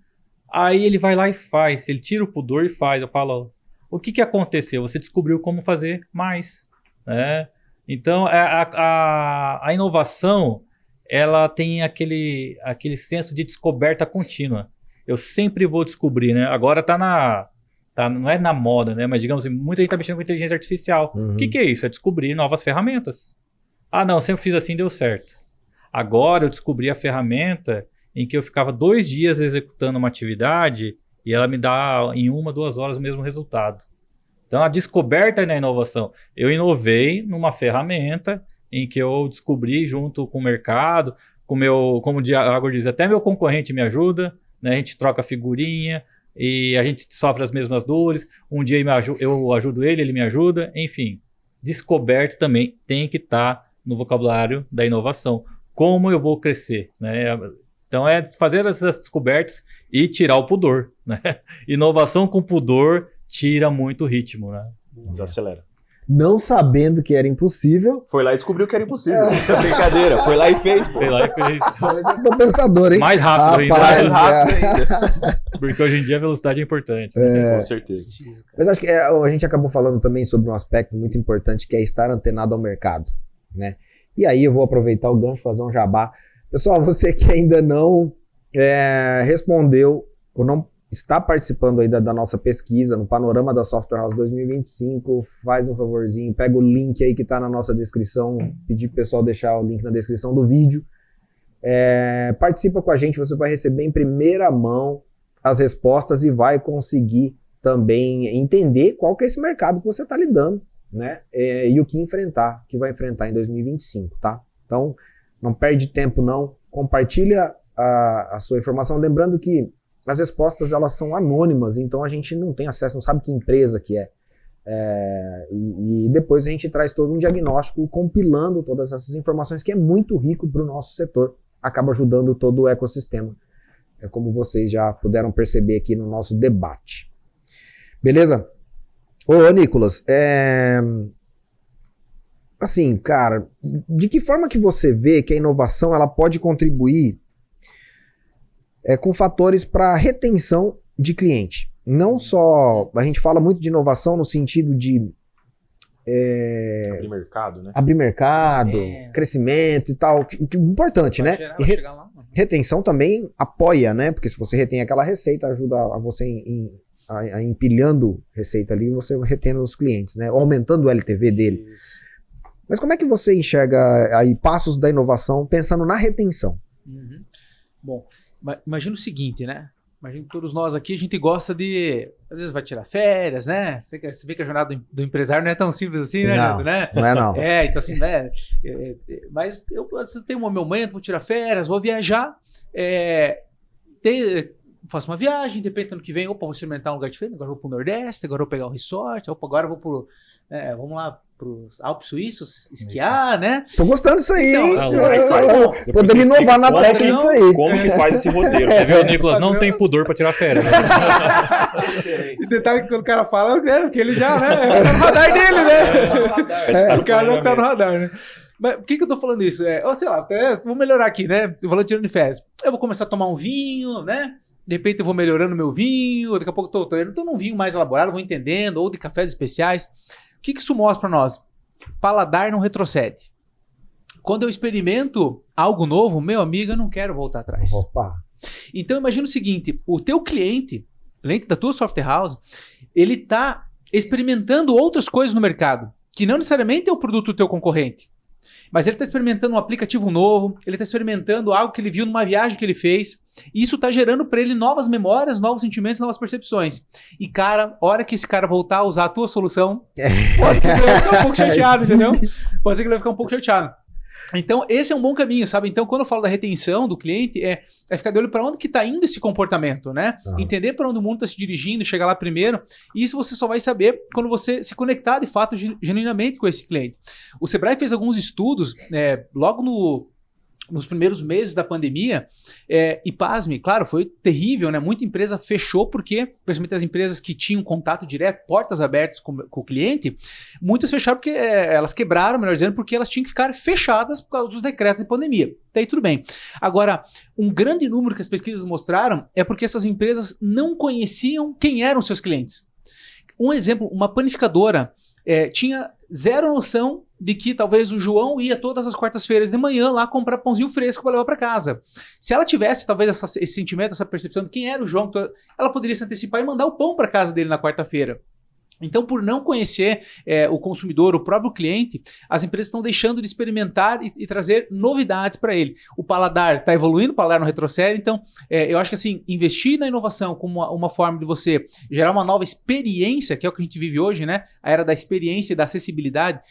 Aí ele vai lá e faz. Ele tira o pudor e faz. Eu falo, o que aconteceu? Você descobriu como fazer mais, né? Então, a inovação, ela tem aquele senso de descoberta contínua. Eu sempre vou descobrir, né? Agora não é na moda, né? Mas digamos assim, muita gente está mexendo com inteligência artificial. Uhum. O que é isso? É descobrir novas ferramentas. Não, sempre fiz assim, deu certo. Agora eu descobri a ferramenta em que eu ficava 2 dias executando uma atividade e ela me dá em 1, 2 horas o mesmo resultado. Então, a descoberta na inovação. Eu inovei numa ferramenta em que eu descobri junto com o mercado, como o Diago diz, até meu concorrente me ajuda, né? A gente troca figurinha e a gente sofre as mesmas dores. Um dia eu ajudo ele me ajuda. Enfim, descoberta também tem que estar no vocabulário da inovação. Como eu vou crescer, né? Então é fazer essas descobertas e tirar o pudor, né? Inovação com pudor tira muito ritmo, né? Desacelera. Não sabendo que era impossível. Foi lá e descobriu que era impossível. Brincadeira. Foi lá e fez, pô. Sei lá e fez. Tô pensador, hein? Mais rápido Rapaz, ainda. Mais rápido ainda. Porque hoje em dia a velocidade é importante. Com certeza. Preciso, cara. Mas acho que a gente acabou falando também sobre um aspecto muito importante que é estar antenado ao mercado, né? E aí eu vou aproveitar o gancho e fazer um jabá. Pessoal, você que ainda não respondeu ou não está participando aí da nossa pesquisa no Panorama da Software House 2025, faz um favorzinho, pega o link aí que está na nossa descrição, pedir pro pessoal deixar o link na descrição do vídeo. Participa com a gente, você vai receber em primeira mão as respostas e vai conseguir também entender qual que é esse mercado que você está lidando, né? E o que vai enfrentar em 2025, tá? Então, não perde tempo não, compartilha a sua informação, lembrando que as respostas elas são anônimas, então a gente não tem acesso, não sabe que empresa que é. E depois a gente traz todo um diagnóstico compilando todas essas informações que é muito rico para o nosso setor, acaba ajudando todo o ecossistema, como vocês já puderam perceber aqui no nosso debate. Beleza? Ô Nicolas, assim, cara, de que forma que você vê que a inovação ela pode contribuir com fatores para retenção de cliente? Não só, a gente fala muito de inovação no sentido de Abrir mercado, né? abrir mercado, crescimento e tal, que importante, né? Vai chegar lá, mano. Retenção também apoia, né? Porque se você retém aquela receita, ajuda a você a empilhando receita ali, você retendo os clientes, né? Aumentando o LTV dele. Isso. Mas como é que você enxerga aí passos da inovação pensando na retenção? Uhum. Bom, imagina o seguinte, né? Imagina que todos nós aqui, a gente gosta de... Às vezes vai tirar férias, né? Você vê que a jornada do empresário não é tão simples assim, né, Não, Jando, né? não é não. Então assim, né? Mas eu tenho um momento, vou tirar férias, vou viajar, faço uma viagem, de repente ano que vem, opa, vou experimentar um lugar diferente, agora vou pro Nordeste, agora vou pegar um resort, opa, agora vou vamos lá pros Alpes Suíços, esquiar, né? Tô gostando disso aí, hein? Então, Depois Podemos você inovar na explica técnica disso aí. Como que faz esse roteiro. Você viu, Nicolas? Não tem pudor pra tirar férias. Né? E detalhe que quando o cara fala, porque ele já, né? Tá no radar dele, né? O cara não tá no radar, né? Mas por que eu tô falando isso? Sei lá, vou melhorar aqui, né? Eu falando tirando de férias. Eu vou começar a tomar um vinho, né? De repente eu vou melhorando meu vinho, daqui a pouco eu tô num vinho mais elaborado, vou entendendo, ou de cafés especiais. O que isso mostra para nós? Paladar não retrocede. Quando eu experimento algo novo, meu amigo, eu não quero voltar atrás. Opa. Então imagina o seguinte, o teu cliente da tua software house, ele está experimentando outras coisas no mercado, que não necessariamente é o produto do teu concorrente. Mas ele está experimentando um aplicativo novo, ele está experimentando algo que ele viu numa viagem que ele fez, e isso está gerando para ele novas memórias, novos sentimentos, novas percepções. E cara, a hora que esse cara voltar a usar a tua solução, pode ser que ele vai ficar um pouco chateado, entendeu? Pode ser que ele vai ficar um pouco chateado. Então, esse é um bom caminho, sabe? Então, quando eu falo da retenção do cliente, é ficar de olho para onde que está indo esse comportamento, né? Entender para onde o mundo está se dirigindo, chegar lá primeiro. E isso você só vai saber quando você se conectar, de fato, genuinamente com esse cliente. O Sebrae fez alguns estudos, logo nos primeiros meses da pandemia, e pasme, claro, foi terrível, né? Muita empresa fechou porque, principalmente as empresas que tinham contato direto, portas abertas com o cliente, muitas fecharam porque elas quebraram, melhor dizendo, porque elas tinham que ficar fechadas por causa dos decretos de pandemia. Daí tudo bem. Agora, um grande número que as pesquisas mostraram é porque essas empresas não conheciam quem eram seus clientes. Um exemplo, uma panificadora tinha zero noção de que talvez o João ia todas as quartas-feiras de manhã lá comprar pãozinho fresco para levar para casa. Se ela tivesse talvez esse sentimento, essa percepção de quem era o João, ela poderia se antecipar e mandar o pão para casa dele na quarta-feira. Então, por não conhecer o consumidor, o próprio cliente, as empresas estão deixando de experimentar e trazer novidades para ele. O paladar está evoluindo, o paladar não retrocede. Então, eu acho que assim, investir na inovação como uma forma de você gerar uma nova experiência, que é o que a gente vive hoje, né? A era da experiência e da acessibilidade.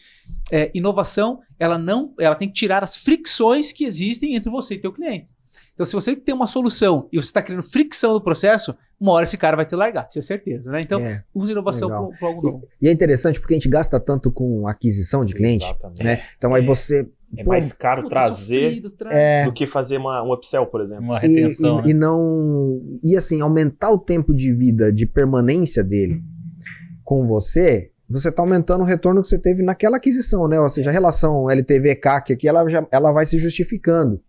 Inovação, ela tem que tirar as fricções que existem entre você e teu cliente. Então, se você tem uma solução e você está criando fricção no processo, uma hora esse cara vai te largar, isso é certeza, né? Então, use inovação para algo novo. E é interessante porque a gente gasta tanto com aquisição de cliente, Exatamente. né? Então aí você É mais caro Puta, trazer sofrido, traz. do que fazer um upsell, por exemplo. Uma retenção, né? E não. E assim, aumentar o tempo de vida, de permanência dele com você tá aumentando o retorno que você teve naquela aquisição, né? Ou seja, a relação LTV-CAC aqui, ela vai se justificando.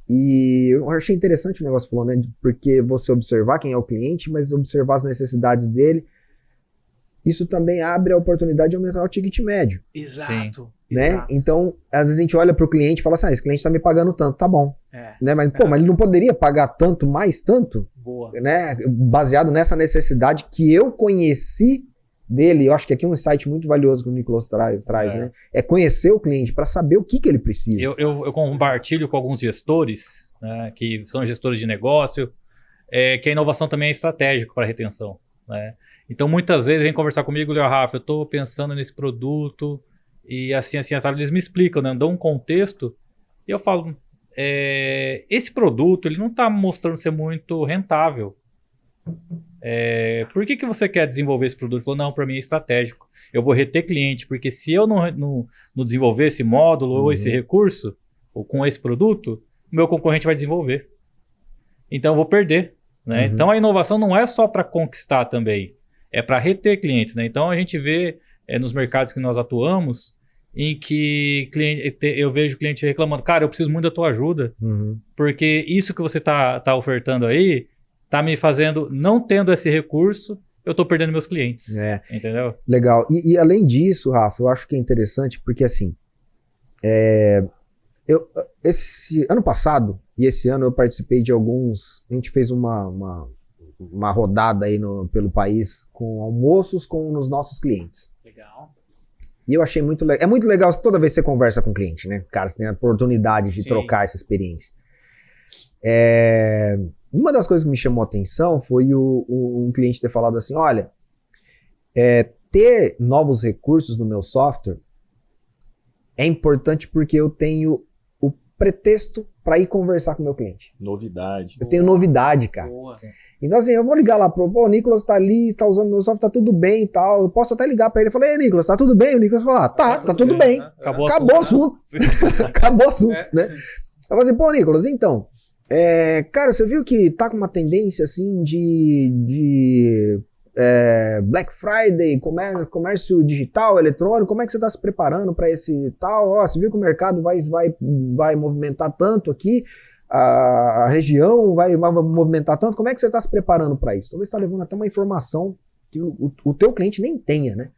E eu achei interessante o negócio que falou, né? Porque você observar quem é o cliente, mas observar as necessidades dele, isso também abre a oportunidade de aumentar o ticket médio, Exato. né? Exato. Então, às vezes a gente olha para o cliente e fala assim, esse cliente está me pagando tanto, tá bom. É, Né? Mas, pô, mas ele não poderia pagar tanto, mais tanto, boa. né? Baseado nessa necessidade que eu conheci dele. Eu acho que aqui é um insight muito valioso que o Nicolas traz, né? É conhecer o cliente para saber o que ele precisa. Eu compartilho com alguns gestores, né, que são gestores de negócio, que a inovação também é estratégica para a retenção, né? Então, muitas vezes, vem conversar comigo, Léo, Rafa, eu estou pensando nesse produto e assim, eles me explicam, né, dão um contexto e eu falo, esse produto ele não está mostrando ser muito rentável. Por que você quer desenvolver esse produto? Ele falou, não, para mim é estratégico. Eu vou reter cliente, porque se eu não desenvolver esse módulo ou esse recurso, ou com esse produto, o meu concorrente vai desenvolver. Então eu vou perder. Né? Então a inovação não é só para conquistar também, é para reter clientes. Né? Então a gente vê nos mercados que nós atuamos, em que eu vejo cliente reclamando, cara, eu preciso muito da tua ajuda, porque isso que você tá ofertando aí tá me fazendo, não tendo esse recurso, eu tô perdendo meus clientes. Entendeu? Legal. E além disso, Rafa, eu acho que é interessante porque assim, esse ano passado e esse ano eu participei de alguns, a gente fez uma rodada aí pelo país com almoços com os nossos clientes. Legal. E eu achei muito legal. É muito legal toda vez que você conversa com o cliente, né? Cara, você tem a oportunidade de Sim. trocar essa experiência. Uma das coisas que me chamou a atenção foi um cliente ter falado assim, olha, ter novos recursos no meu software é importante porque eu tenho o pretexto para ir conversar com o meu cliente. Novidade. Eu tenho novidade, cara. Boa. Então assim, eu vou ligar lá o Nicolas tá ali, tá usando meu software, tá tudo bem e tal. Eu posso até ligar para ele e falar, ei, Nicolas, tá tudo bem? O Nicolas fala, tá tudo bem. Né? Acabou Acabou o assunto. Acabou o assunto, né? Eu falei assim, pô, Nicolas, então, cara, você viu que tá com uma tendência assim de Black Friday, comércio digital, eletrônico, como é que você tá se preparando para esse tal? Ó, você viu que o mercado vai movimentar tanto aqui, a região vai movimentar tanto, como é que você tá se preparando para isso? Talvez você tá levando até uma informação que o teu cliente nem tenha, né?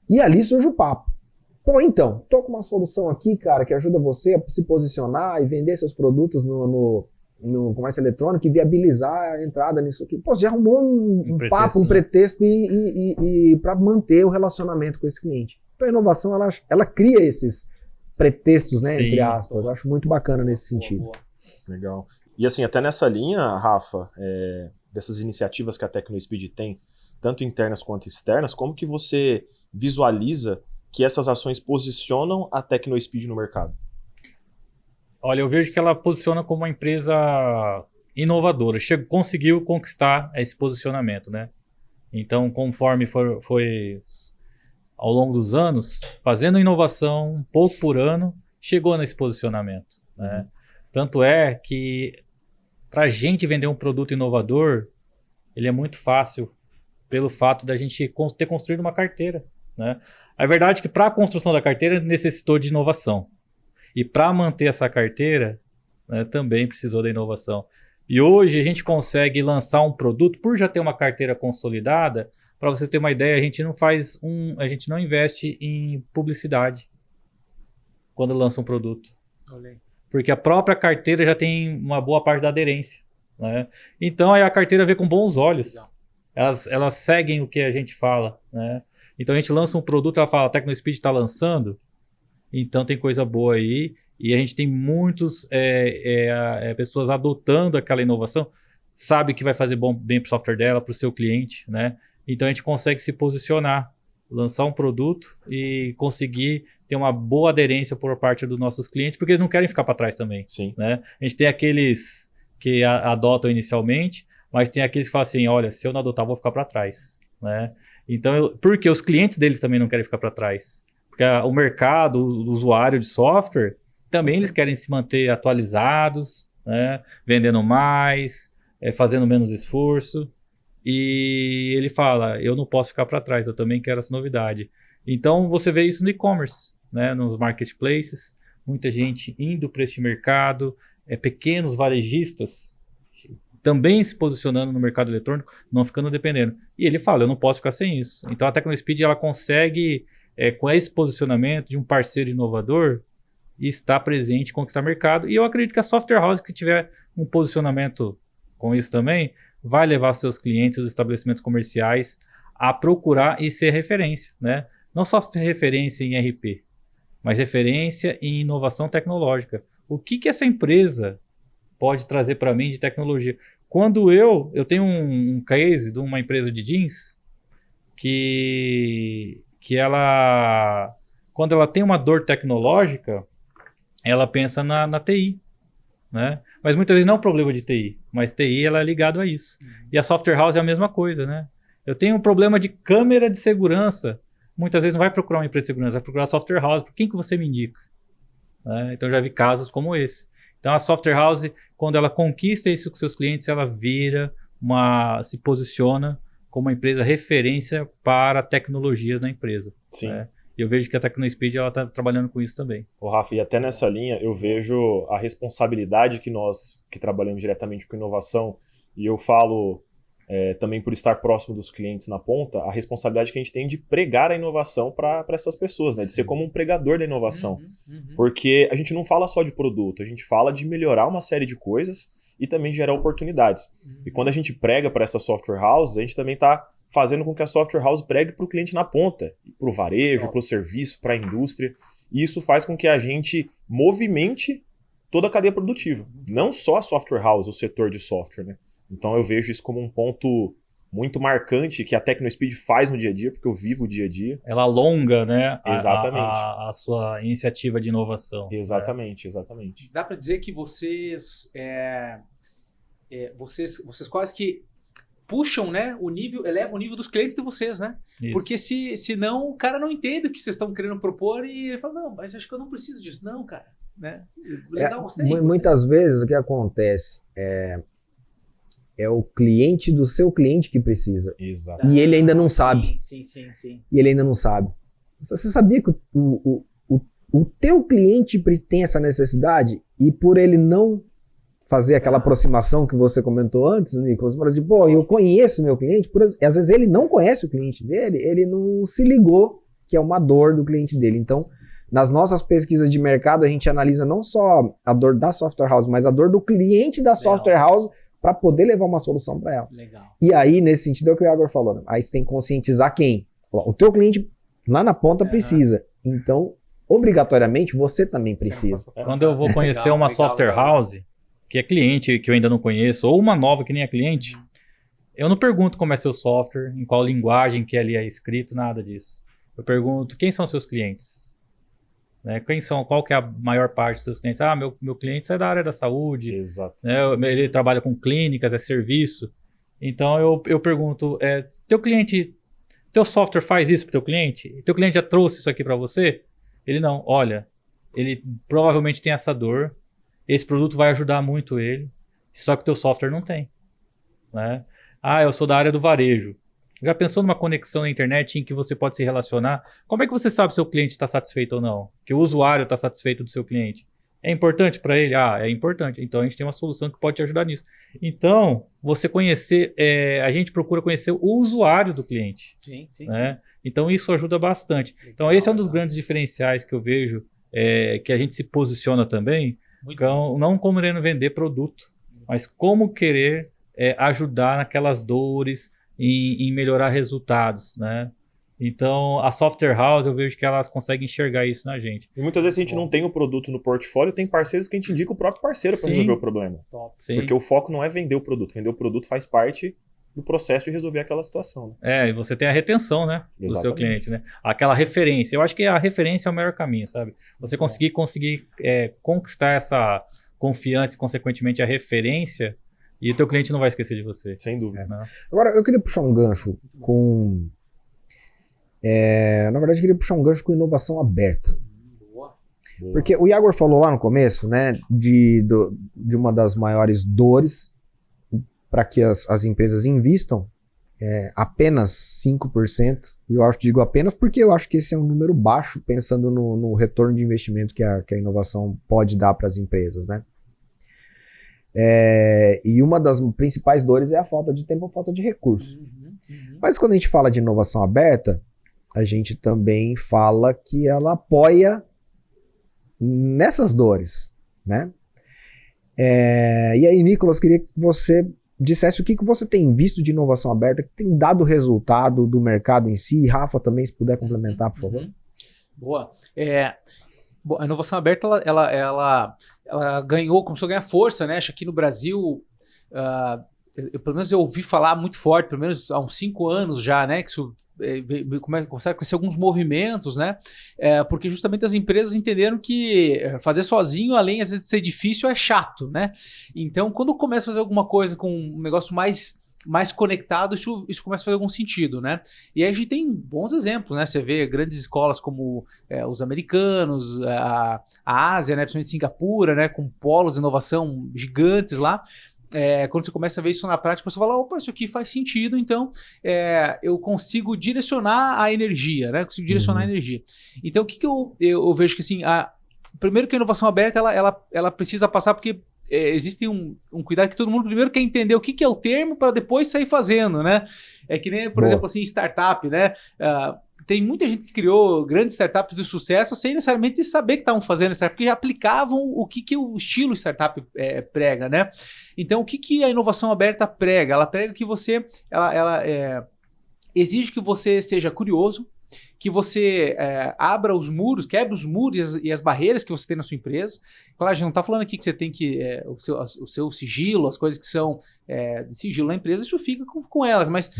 E ali surge o papo. Pô, então, tô com uma solução aqui, cara, que ajuda você a se posicionar e vender seus produtos no comércio eletrônico e viabilizar a entrada nisso aqui. Pô, você já arrumou um papo, um pretexto e para manter o relacionamento com esse cliente. Então a inovação, ela cria esses pretextos, né, Sim. entre aspas. Eu acho muito bacana nesse sentido. Boa. Legal. E assim, até nessa linha, Rafa, dessas iniciativas que a TecnoSpeed tem, tanto internas quanto externas, como que você visualiza que essas ações posicionam a TecnoSpeed no mercado? Olha, eu vejo que ela posiciona como uma empresa inovadora. Conseguiu conquistar esse posicionamento, né? Então, conforme foi ao longo dos anos, fazendo inovação um pouco por ano, chegou nesse posicionamento, né? Tanto é que para a gente vender um produto inovador, ele é muito fácil pelo fato da gente ter construído uma carteira, né? A verdade é que para a construção da carteira necessitou de inovação. E para manter essa carteira, né, também precisou da inovação. E hoje a gente consegue lançar um produto, por já ter uma carteira consolidada, para você ter uma ideia, a gente não investe em publicidade quando lança um produto. Olhei. Porque a própria carteira já tem uma boa parte da aderência, né? Então aí a carteira vê com bons olhos. Elas seguem o que a gente fala, né? Então a gente lança um produto, ela fala, a TecnoSpeed está lançando, então tem coisa boa aí, e a gente tem muitos pessoas adotando aquela inovação, sabe que vai fazer bem para o software dela, para o seu cliente, né? Então a gente consegue se posicionar, lançar um produto e conseguir ter uma boa aderência por parte dos nossos clientes, porque eles não querem ficar para trás também. Sim. Né? A gente tem aqueles que adotam inicialmente, mas tem aqueles que falam assim, olha, se eu não adotar, eu vou ficar para trás. Né? Então, porque os clientes deles também não querem ficar para trás. Porque o mercado, o usuário de software, também eles querem se manter atualizados, né? Vendendo mais, fazendo menos esforço. E ele fala, eu não posso ficar para trás, eu também quero essa novidade. Então você vê isso no e-commerce, né? Nos marketplaces, muita gente indo para este mercado, pequenos varejistas também se posicionando no mercado eletrônico, não ficando dependendo. E ele fala, eu não posso ficar sem isso. Então a TecnoSpeed ela consegue, com esse posicionamento de um parceiro inovador, estar presente, conquistar mercado. E eu acredito que a Software House que tiver um posicionamento com isso também, vai levar seus clientes, os estabelecimentos comerciais, a procurar e ser referência, né? Não só referência em RP, mas referência em inovação tecnológica. O que essa empresa pode trazer para mim de tecnologia? Quando eu tenho um case de uma empresa de jeans que ela, quando ela tem uma dor tecnológica, ela pensa na TI, né? Mas muitas vezes não é um problema de TI, mas TI ela é ligado a isso. E a Software House é a mesma coisa, né? Eu tenho um problema de câmera de segurança, muitas vezes não vai procurar uma empresa de segurança, vai procurar a Software House. Por quem que você me indica? Né? Então já vi casos como esse. Então a Software House, quando ela conquista isso com seus clientes, ela se posiciona como uma empresa referência para tecnologias na empresa. Sim. Né? E eu vejo que a TecnoSpeed está trabalhando com isso também. Ô, Rafa, e até nessa linha eu vejo a responsabilidade que nós, que trabalhamos diretamente com inovação, e eu falo também por estar próximo dos clientes na ponta, a responsabilidade que a gente tem de pregar a inovação para essas pessoas, né? De ser como um pregador da inovação. Porque a gente não fala só de produto, a gente fala de melhorar uma série de coisas e também gerar oportunidades. E quando a gente prega para essa software house, a gente também está fazendo com que a software house pregue para o cliente na ponta, para o varejo, para o serviço, para a indústria. E isso faz com que a gente movimente toda a cadeia produtiva, não só a software house, o setor de software, né? Então eu vejo isso como um ponto muito marcante que a TecnoSpeed faz no dia a dia, porque eu vivo o dia a dia. Ela alonga, né, Exatamente. a sua iniciativa de inovação. Exatamente, exatamente. Dá para dizer que vocês quase que puxam, né, o nível, elevam o nível dos clientes de vocês, né? Isso. Porque senão o cara não entende o que vocês estão querendo propor e ele fala, não, mas acho que eu não preciso disso. Não, cara, né? Legal, gostei. Muitas vezes o que acontece é o cliente do seu cliente que precisa. Exato. E ele ainda não sabe. Sim. E ele ainda não sabe. Você sabia que o teu cliente tem essa necessidade e por ele não fazer aquela aproximação que você comentou antes, Nicolas, para dizer, pô, eu conheço meu cliente, às vezes ele não conhece o cliente dele, ele não se ligou que é uma dor do cliente dele. Então, nas nossas pesquisas de mercado, a gente analisa não só a dor da software house, mas a dor do cliente da software house para poder levar uma solução para ela. Legal. E aí, nesse sentido, é o que o Igor falou, né? Aí você tem que conscientizar quem? O teu cliente lá na ponta precisa. Então, obrigatoriamente, você também precisa. Quando eu vou conhecer uma software house, que é cliente, que eu ainda não conheço, ou uma nova que nem é cliente, eu não pergunto como é seu software, em qual linguagem que ali é escrito, nada disso. Eu pergunto, quem são seus clientes? Né? Qual que é a maior parte dos seus clientes? Ah, meu cliente é da área da saúde. Exato. Né? Ele trabalha com clínicas, é serviço. Então eu pergunto, teu software faz isso para teu cliente? Teu cliente já trouxe isso aqui para você? Ele não, olha, ele provavelmente tem essa dor, esse produto vai ajudar muito ele, só que teu software não tem. Né? Ah, eu sou da área do varejo. Já pensou numa conexão na internet em que você pode se relacionar? Como é que você sabe se o cliente está satisfeito ou não? Que o usuário está satisfeito do seu cliente? É importante para ele? Ah, é importante. Então a gente tem uma solução que pode te ajudar nisso. Então, você conhecer, a gente procura conhecer o usuário do cliente. Sim. Né? Então isso ajuda bastante. Então esse é um dos grandes diferenciais que eu vejo, que a gente se posiciona também, não como querendo vender produto, mas como querer ajudar naquelas dores, em melhorar resultados, né? Então, a software house, eu vejo que elas conseguem enxergar isso na gente. E muitas vezes a gente não tem o produto no portfólio, tem parceiros que a gente indica o próprio parceiro para resolver o problema. Sim. Porque o foco não é vender o produto. Vender o produto faz parte do processo de resolver aquela situação. Né? E você tem a retenção, né? Do seu cliente, né? Aquela referência. Eu acho que a referência é o melhor caminho, sabe? Você conseguir conquistar essa confiança e, consequentemente, a referência, e o teu cliente não vai esquecer de você. Sem dúvida. Agora, eu queria puxar um gancho com... na verdade, eu queria puxar um gancho com inovação aberta. Boa. Boa. Porque o Iago falou lá no começo, né, de uma das maiores dores para que as empresas invistam apenas 5%. E eu digo apenas porque eu acho que esse é um número baixo, pensando no retorno de investimento que a inovação pode dar para as empresas, né? E uma das principais dores é a falta de tempo, a falta de recurso. Mas quando a gente fala de inovação aberta, a gente também fala que ela apoia nessas dores, né? E aí, Nicolas, queria que você dissesse o que você tem visto de inovação aberta, que tem dado resultado do mercado em si. Rafa, também, se puder complementar, por favor. Boa. A inovação aberta, ela começou a ganhar força, né? Acho que aqui no Brasil, pelo menos eu ouvi falar muito forte, pelo menos há uns 5 anos já, né? Que isso começaram a crescer alguns movimentos, né? Porque justamente as empresas entenderam que fazer sozinho, além às vezes de ser difícil, é chato, né? Então, quando começa a fazer alguma coisa com um negócio mais conectado, isso começa a fazer algum sentido, né? E aí a gente tem bons exemplos, né? Você vê grandes escolas como os americanos, a Ásia, né? Principalmente Singapura, né? Com polos de inovação gigantes lá. Quando você começa a ver isso na prática, você fala, opa, isso aqui faz sentido, então eu consigo direcionar a energia, né? Consigo direcionar a energia. Então, o que eu vejo que, assim, primeiro que a inovação aberta, ela precisa passar, porque existe um cuidado que todo mundo primeiro quer entender o que é o termo para depois sair fazendo, né? É que nem, por exemplo, assim, startup, né? Tem muita gente que criou grandes startups de sucesso sem necessariamente saber que estavam fazendo startup, porque já aplicavam o que o estilo startup prega, né? Então, o que a inovação aberta prega? Ela prega que você... Ela exige que você seja curioso, que você abra os muros, quebre os muros e as barreiras que você tem na sua empresa. Claro, a gente não está falando aqui que você tem que... o seu sigilo, as coisas que são de sigilo na empresa, isso fica com elas, mas...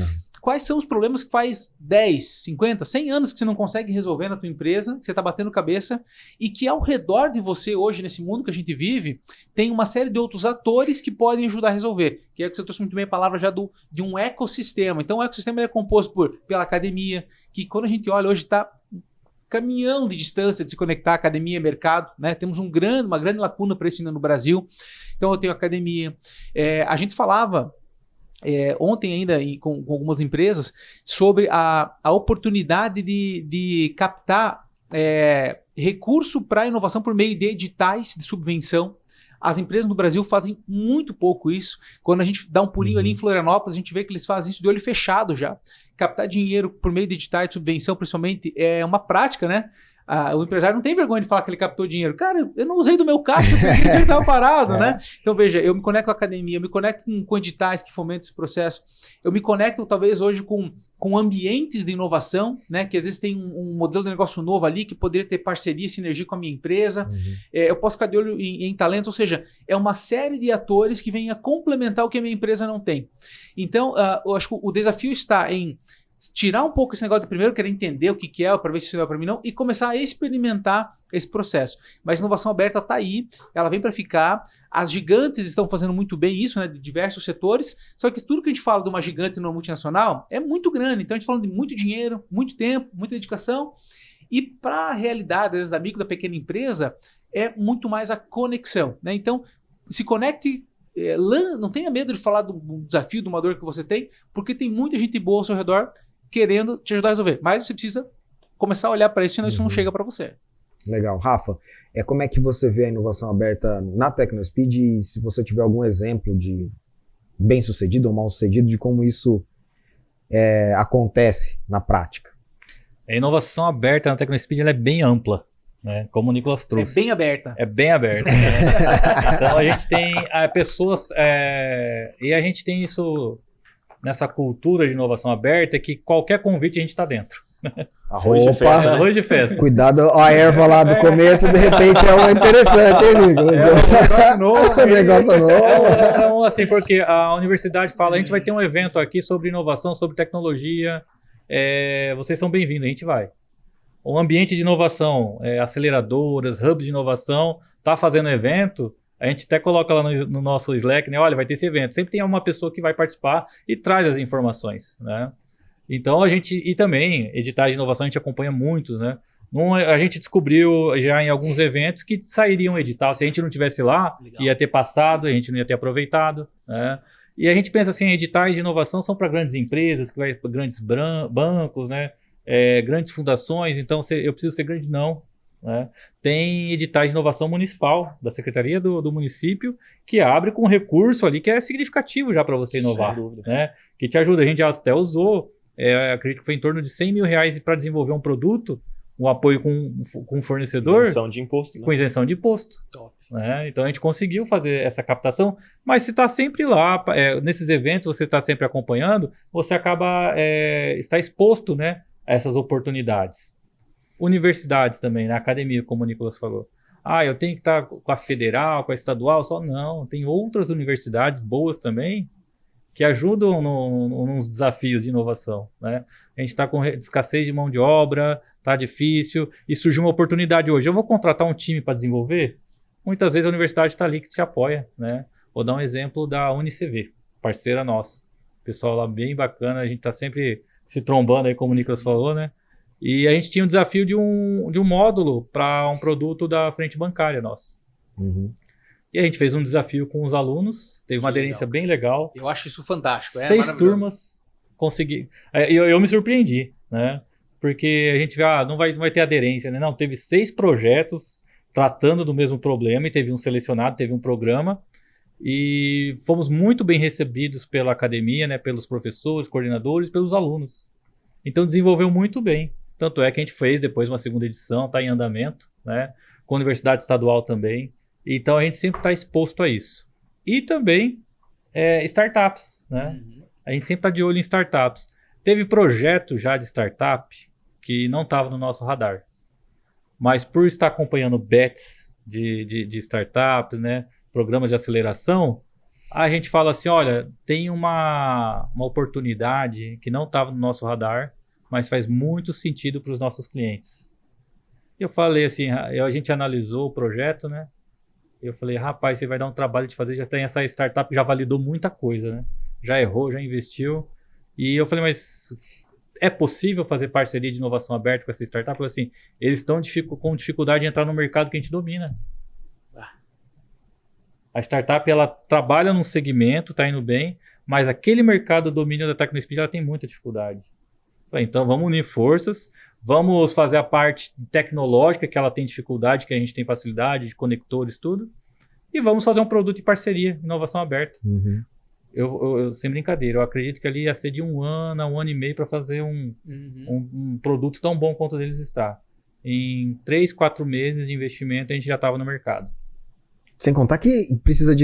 Quais são os problemas que faz 10, 50, 100 anos que você não consegue resolver na tua empresa, que você está batendo cabeça, e que ao redor de você hoje, nesse mundo que a gente vive, tem uma série de outros atores que podem ajudar a resolver. Que é que você trouxe muito bem a palavra já de um ecossistema. Então o ecossistema é composto pela academia, que quando a gente olha hoje está caminhão de distância de se conectar academia e mercado, né? Temos uma grande lacuna para isso ainda no Brasil. Então eu tenho academia. A gente falava... ontem ainda com algumas empresas sobre a oportunidade de captar recurso para inovação por meio de editais de subvenção. As empresas no Brasil fazem muito pouco isso. Quando a gente dá um pulinho ali em Florianópolis, a gente vê que eles fazem isso de olho fechado já. Captar dinheiro por meio de editais de subvenção, principalmente, é uma prática, né? O empresário não tem vergonha de falar que ele captou dinheiro. Cara, eu não usei do meu caixa porque o dinheiro estava parado, né? Então, veja, eu me conecto com a academia, eu me conecto com editais que fomentam esse processo. Eu me conecto, talvez, hoje com ambientes de inovação, né? Que às vezes tem um modelo de negócio novo ali que poderia ter parceria, sinergia com a minha empresa. Eu posso ficar de olho em talentos, ou seja, é uma série de atores que vêm a complementar o que a minha empresa não tem. Então, eu acho que o desafio está em tirar um pouco esse negócio de primeiro querer entender o que é, para ver se isso é para mim não, e começar a experimentar esse processo. Mas a inovação aberta está aí, ela vem para ficar. As gigantes estão fazendo muito bem isso, né, de diversos setores, só que tudo que a gente fala de uma gigante numa multinacional é muito grande. Então a gente está falando de muito dinheiro, muito tempo, muita dedicação, e para a realidade, às vezes, da micro, da pequena empresa, é muito mais a conexão, né? Então, se conecte. Não tenha medo de falar do desafio, de uma dor que você tem, porque tem muita gente boa ao seu redor querendo te ajudar a resolver. Mas você precisa começar a olhar para isso, senão isso não chega para você. Legal. Rafa, como é que você vê a inovação aberta na Tecnospeed e se você tiver algum exemplo de bem-sucedido ou mal-sucedido de como isso acontece na prática? A inovação aberta na Tecnospeed ela é bem ampla, né? Como o Nicolas trouxe. É bem aberta. É bem aberta. Né? Então a gente tem pessoas... e a gente tem isso nessa cultura de inovação aberta, que qualquer convite a gente está dentro. Arroz de festa. Né? Arroz de festa. Cuidado, a erva lá do começo, de repente é uma interessante, hein, Nicolas? Um negócio novo. Negócio novo. Então, assim, porque a universidade fala, a gente vai ter um evento aqui sobre inovação, sobre tecnologia, vocês são bem-vindos, a gente vai. Um ambiente de inovação, aceleradoras, hubs de inovação, tá fazendo evento, a gente até coloca lá no nosso Slack, né? Olha, vai ter esse evento. Sempre tem uma pessoa que vai participar e traz as informações, né? Então a gente, e também editais de inovação a gente acompanha muitos, né? A gente descobriu já em alguns eventos que sairia um edital. Se a gente não tivesse lá, Legal. ia ter passado, a gente não ia ter aproveitado, né? E a gente pensa assim, editais de inovação são para grandes empresas, que vai para grandes bancos, né? Grandes fundações, então eu preciso ser grande, não. Né? Tem editais de inovação municipal, da Secretaria do município, que abre com recurso ali que é significativo já para você inovar. Sem dúvida. Né? Que te ajuda. A gente já até usou, acredito que foi em torno de R$100 mil para desenvolver um produto, um apoio com um fornecedor, Isenção de imposto, né? com isenção de imposto. Top. Né? Então a gente conseguiu fazer essa captação, mas se está sempre lá, nesses eventos você está sempre acompanhando, você acaba está exposto, né, a essas oportunidades. Universidades também, na academia, como o Nicolas falou. Eu tenho que estar com a federal, com a estadual, só não. Tem outras universidades boas também que ajudam nos desafios de inovação. Né? A gente está com escassez de mão de obra, está difícil, e surgiu uma oportunidade hoje. Eu vou contratar um time para desenvolver? Muitas vezes a universidade está ali que te apoia. Né? Vou dar um exemplo da UniCV, parceira nossa. Pessoal lá bem bacana, a gente está sempre se trombando aí, como o Nicolas falou, né? E a gente tinha um desafio de um módulo para um produto da frente bancária nossa. Uhum. E a gente fez um desafio com os alunos, teve uma Que aderência legal. bem legal. Eu acho isso fantástico. 6 maravilhoso. turmas, consegui. Eu me surpreendi, né? Porque a gente vê, não vai ter aderência, né? Não, teve 6 projetos tratando do mesmo problema e teve um selecionado, teve um programa. E fomos muito bem recebidos pela academia, né? Pelos professores, coordenadores, pelos alunos. Então desenvolveu muito bem. Tanto é que a gente fez depois uma segunda edição, está em andamento, né? Com a Universidade Estadual também. Então a gente sempre está exposto a isso. E também startups, né? Uhum. A gente sempre está de olho em startups. Teve projeto já de startup que não estava no nosso radar. Mas por estar acompanhando bets de startups, né? Programas de aceleração, a gente fala assim, olha, tem uma oportunidade que não estava no nosso radar, mas faz muito sentido para os nossos clientes. Eu falei assim, a gente analisou o projeto, né? Eu falei, rapaz, você vai dar um trabalho de fazer, já tem essa startup, já validou muita coisa, né? Já errou, já investiu. E eu falei, mas é possível fazer parceria de inovação aberta com essa startup? Eu falei assim, eles estão com dificuldade de entrar no mercado que a gente domina. A startup, ela trabalha num segmento, está indo bem, mas aquele mercado do domínio da TecnoSpeed, ela tem muita dificuldade. Então, vamos unir forças, vamos fazer a parte tecnológica, que ela tem dificuldade, que a gente tem facilidade, de conectores, tudo, e vamos fazer um produto de parceria, inovação aberta. Uhum. Eu sem brincadeira, eu acredito que ali ia ser de 1 ano a 1 ano e meio para fazer um produto tão bom quanto deles está. Em 3, 4 meses de investimento, a gente já estava no mercado. Sem contar que precisa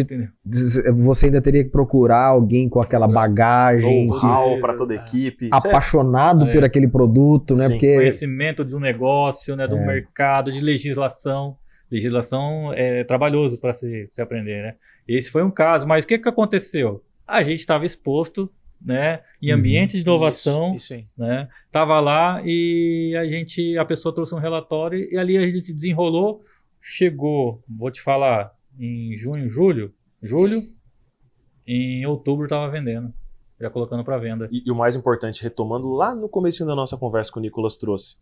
você ainda teria que procurar alguém com aquela bagagem, Know-how para toda a equipe. apaixonado por aquele produto, né? Sim. Porque Conhecimento do negócio, né, do mercado, de legislação. Legislação é trabalhoso para se aprender, né? Esse foi um caso, mas o que aconteceu? A gente estava exposto, né, em ambiente de inovação, Isso aí. né? Tava lá e a pessoa trouxe um relatório e ali a gente desenrolou, chegou, vou te falar, em julho, em outubro estava vendendo, já colocando para venda. E o mais importante, retomando lá no comecinho da nossa conversa que o Nicolas trouxe,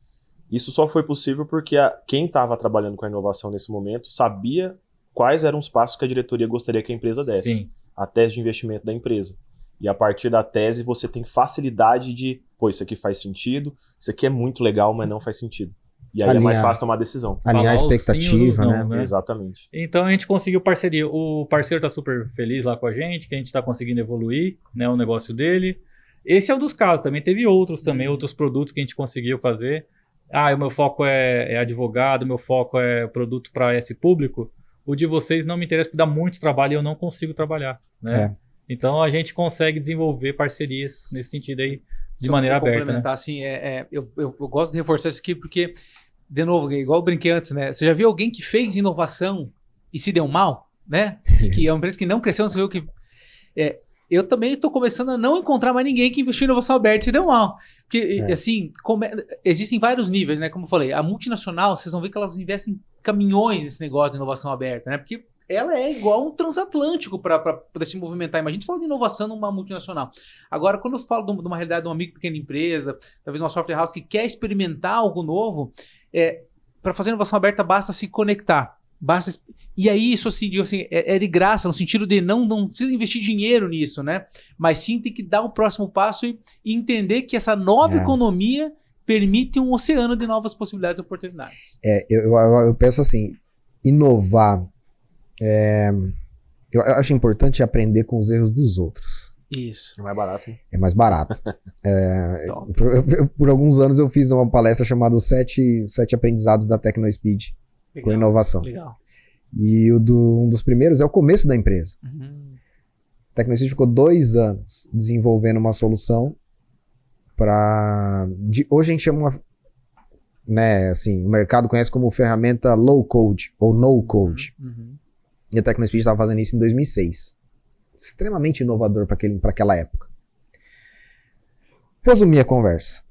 isso só foi possível porque quem estava trabalhando com a inovação nesse momento sabia quais eram os passos que a diretoria gostaria que a empresa desse. Sim. A tese de investimento da empresa. E a partir da tese você tem facilidade de, isso aqui faz sentido, isso aqui é muito legal, mas não faz sentido. E aí é mais fácil tomar decisão. alinhar a Falar os expectativa, sim ou os né? não, né? Exatamente. Então a gente conseguiu parceria. O parceiro está super feliz lá com a gente, que a gente está conseguindo evoluir, né, o negócio dele. Esse é um dos casos, também teve outros outros produtos que a gente conseguiu fazer. O meu foco é advogado, o meu foco é produto para esse público. O de vocês não me interessa porque dá muito trabalho e eu não consigo trabalhar, né? Então a gente consegue desenvolver parcerias nesse sentido aí, de maneira aberta. Complementar, Né? assim, eu gosto de reforçar isso aqui porque, de novo, igual eu brinquei antes, né? Você já viu alguém que fez inovação e se deu mal, né? Que é uma empresa que não cresceu, não sei o que. Eu também estou começando a não encontrar mais ninguém que investiu em inovação aberta e se deu mal. Porque, assim, existem vários níveis, né? Como eu falei, a multinacional, vocês vão ver que elas investem caminhões nesse negócio de inovação aberta, né? Porque ela é igual um transatlântico para poder se movimentar. Imagina, a gente fala de inovação numa multinacional. Agora, quando eu falo de uma realidade de uma micro pequena empresa, talvez uma software house que quer experimentar algo novo, para fazer inovação aberta basta se conectar. E aí, isso assim, digo assim, é de graça, no sentido de não precisa investir dinheiro nisso, né? Mas sim tem que dar o próximo passo e entender que essa nova economia permite um oceano de novas possibilidades e oportunidades. Eu penso assim, inovar, eu acho importante aprender com os erros dos outros. Isso. É mais barato. É mais barato. Por alguns anos eu fiz uma palestra chamada Os 7 Aprendizados da TecnoSpeed com inovação. Legal. E um dos primeiros é o começo da empresa. Uhum. A TecnoSpeed ficou 2 anos desenvolvendo uma solução hoje a gente chama, né, assim, o mercado conhece como ferramenta low code ou no code. Uhum. E a TecnoSpeed estava fazendo isso em 2006. Extremamente inovador para aquela época. Resumir a conversa.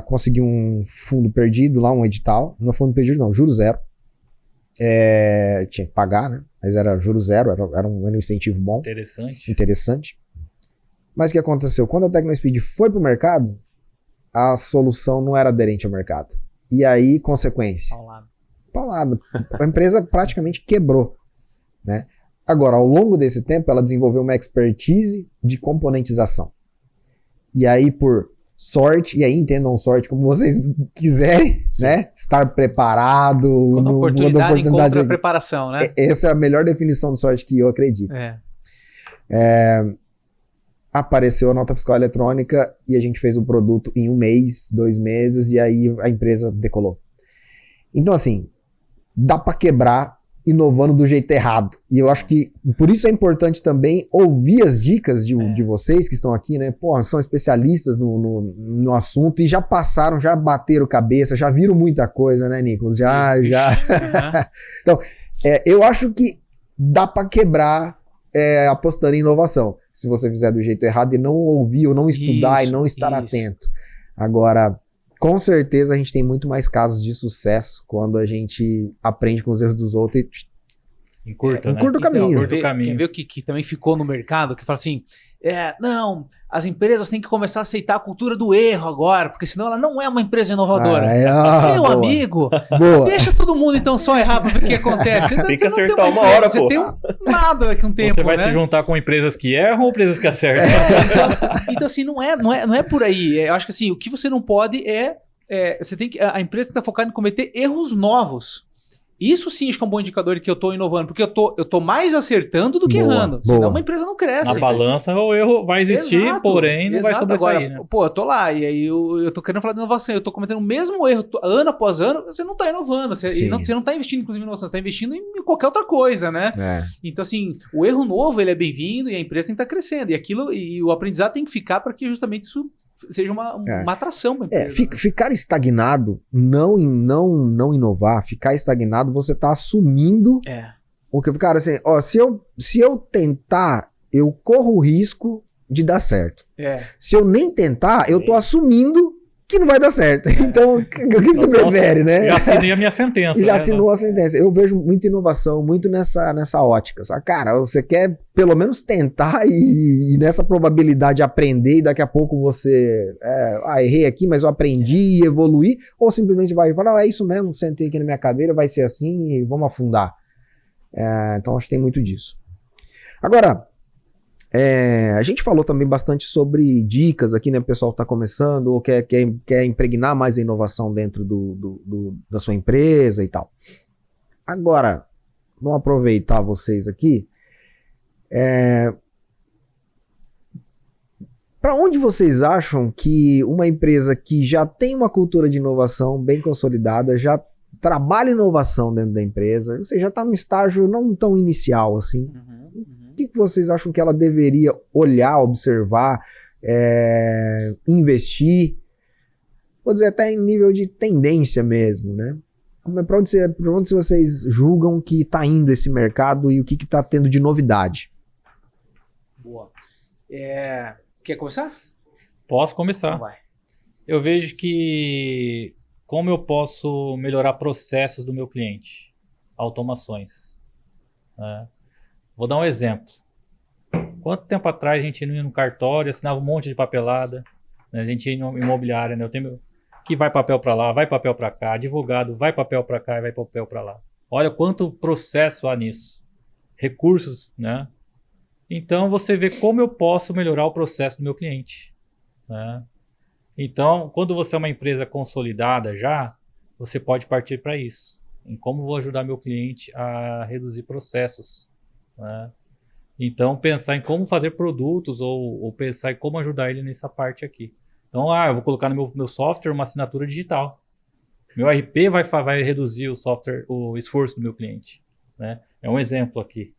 Consegui um fundo perdido lá, um edital. Não é fundo perdido não, juro zero. Tinha que pagar, né? Mas era juro zero, era um incentivo bom. Interessante. Mas o que aconteceu? Quando a TecnoSpeed foi para o mercado, a solução não era aderente ao mercado. E aí, consequência? Paulado. A empresa praticamente quebrou, né? Agora, ao longo desse tempo, ela desenvolveu uma expertise de componentização. E aí, por sorte, e aí entendam sorte como vocês quiserem, né? Estar preparado. Quando a oportunidade encontra a preparação, né? Essa é a melhor definição de sorte que eu acredito. Apareceu a nota fiscal eletrônica e a gente fez o produto em 1 mês, 2 meses, e aí a empresa decolou. Então, assim, dá para quebrar inovando do jeito errado. E eu acho que por isso é importante também ouvir as dicas de vocês que estão aqui, né? Porra, são especialistas no assunto e já passaram, já bateram cabeça, já viram muita coisa, né, Nicolas? Então, eu acho que dá para quebrar apostando em inovação. Se você fizer do jeito errado e não ouvir ou não estudar e não estar atento. Agora, com certeza a gente tem muito mais casos de sucesso quando a gente aprende com os erros dos outros e encurta o caminho. Quer ver o que também ficou no mercado? Que fala assim, não, as empresas têm que começar a aceitar a cultura do erro agora, porque senão ela não é uma empresa inovadora. Meu amigo, deixa todo mundo então só errar pra ver o que acontece. Tem que acertar uma hora, pô. Você tem nada daqui a um tempo, Você vai se juntar com empresas que erram ou empresas que acertam? Então assim, não é por aí. Eu acho que assim, o que você não pode a empresa está focada em cometer erros novos. Isso sim acho que é um bom indicador de que eu estou inovando, porque eu tô mais acertando do que errando. Senão uma empresa não cresce. Na balança o erro vai existir, porém não vai sobressair. Agora, né? Pô, eu tô lá, e aí eu tô querendo falar de inovação, eu tô cometendo o mesmo erro ano após ano, você não tá inovando, você não tá investindo inclusive em inovação, você tá investindo em qualquer outra coisa, né? Então assim, o erro novo ele é bem-vindo e a empresa tem que estar crescendo, e o aprendizado tem que ficar para que justamente isso seja uma atração para a empresa. Ficar estagnado, não inovar, ficar estagnado, você tá assumindo o que, cara, assim, se eu tentar, eu corro o risco de dar certo. Se eu nem tentar, eu tô assumindo que não vai dar certo. Então, o que você prefere, né? Já assinei a minha sentença. Já assinou a sentença. Eu vejo muita inovação, muito nessa ótica. Sabe? Cara, você quer pelo menos tentar e nessa probabilidade aprender e daqui a pouco você... errei aqui, mas eu aprendi e evoluí. Ou simplesmente vai falar, não, é isso mesmo, sentei aqui na minha cadeira, vai ser assim e vamos afundar. Então, acho que tem muito disso. Agora... a gente falou também bastante sobre dicas aqui, né? O pessoal está começando ou quer impregnar mais a inovação dentro da sua empresa e tal. Agora, vamos aproveitar vocês aqui. Para onde vocês acham que uma empresa que já tem uma cultura de inovação bem consolidada, já trabalha inovação dentro da empresa, ou seja, já está no estágio não tão inicial assim, o que vocês acham que ela deveria olhar, observar, investir? Vou dizer até em nível de tendência mesmo, né? Para onde vocês julgam que está indo esse mercado e o que está tendo de novidade? Boa. Quer começar? Posso começar. Então vai. Eu vejo que como eu posso melhorar processos do meu cliente? Automações. né? Vou dar um exemplo. Quanto tempo atrás a gente não ia no cartório, assinava um monte de papelada, né? A gente ia em imobiliária, né? Eu tenho que vai papel para lá, vai papel para cá, advogado, vai papel para cá e vai papel para lá. Olha quanto processo há nisso. Recursos, né? Então você vê como eu posso melhorar o processo do meu cliente, né? Então, quando você é uma empresa consolidada já, você pode partir para isso. Em como vou ajudar meu cliente a reduzir processos, né? Então, pensar em como fazer produtos ou pensar em como ajudar ele nessa parte aqui. Então, eu vou colocar no meu software uma assinatura digital. Meu RP vai reduzir o esforço do meu cliente, né? É um exemplo aqui,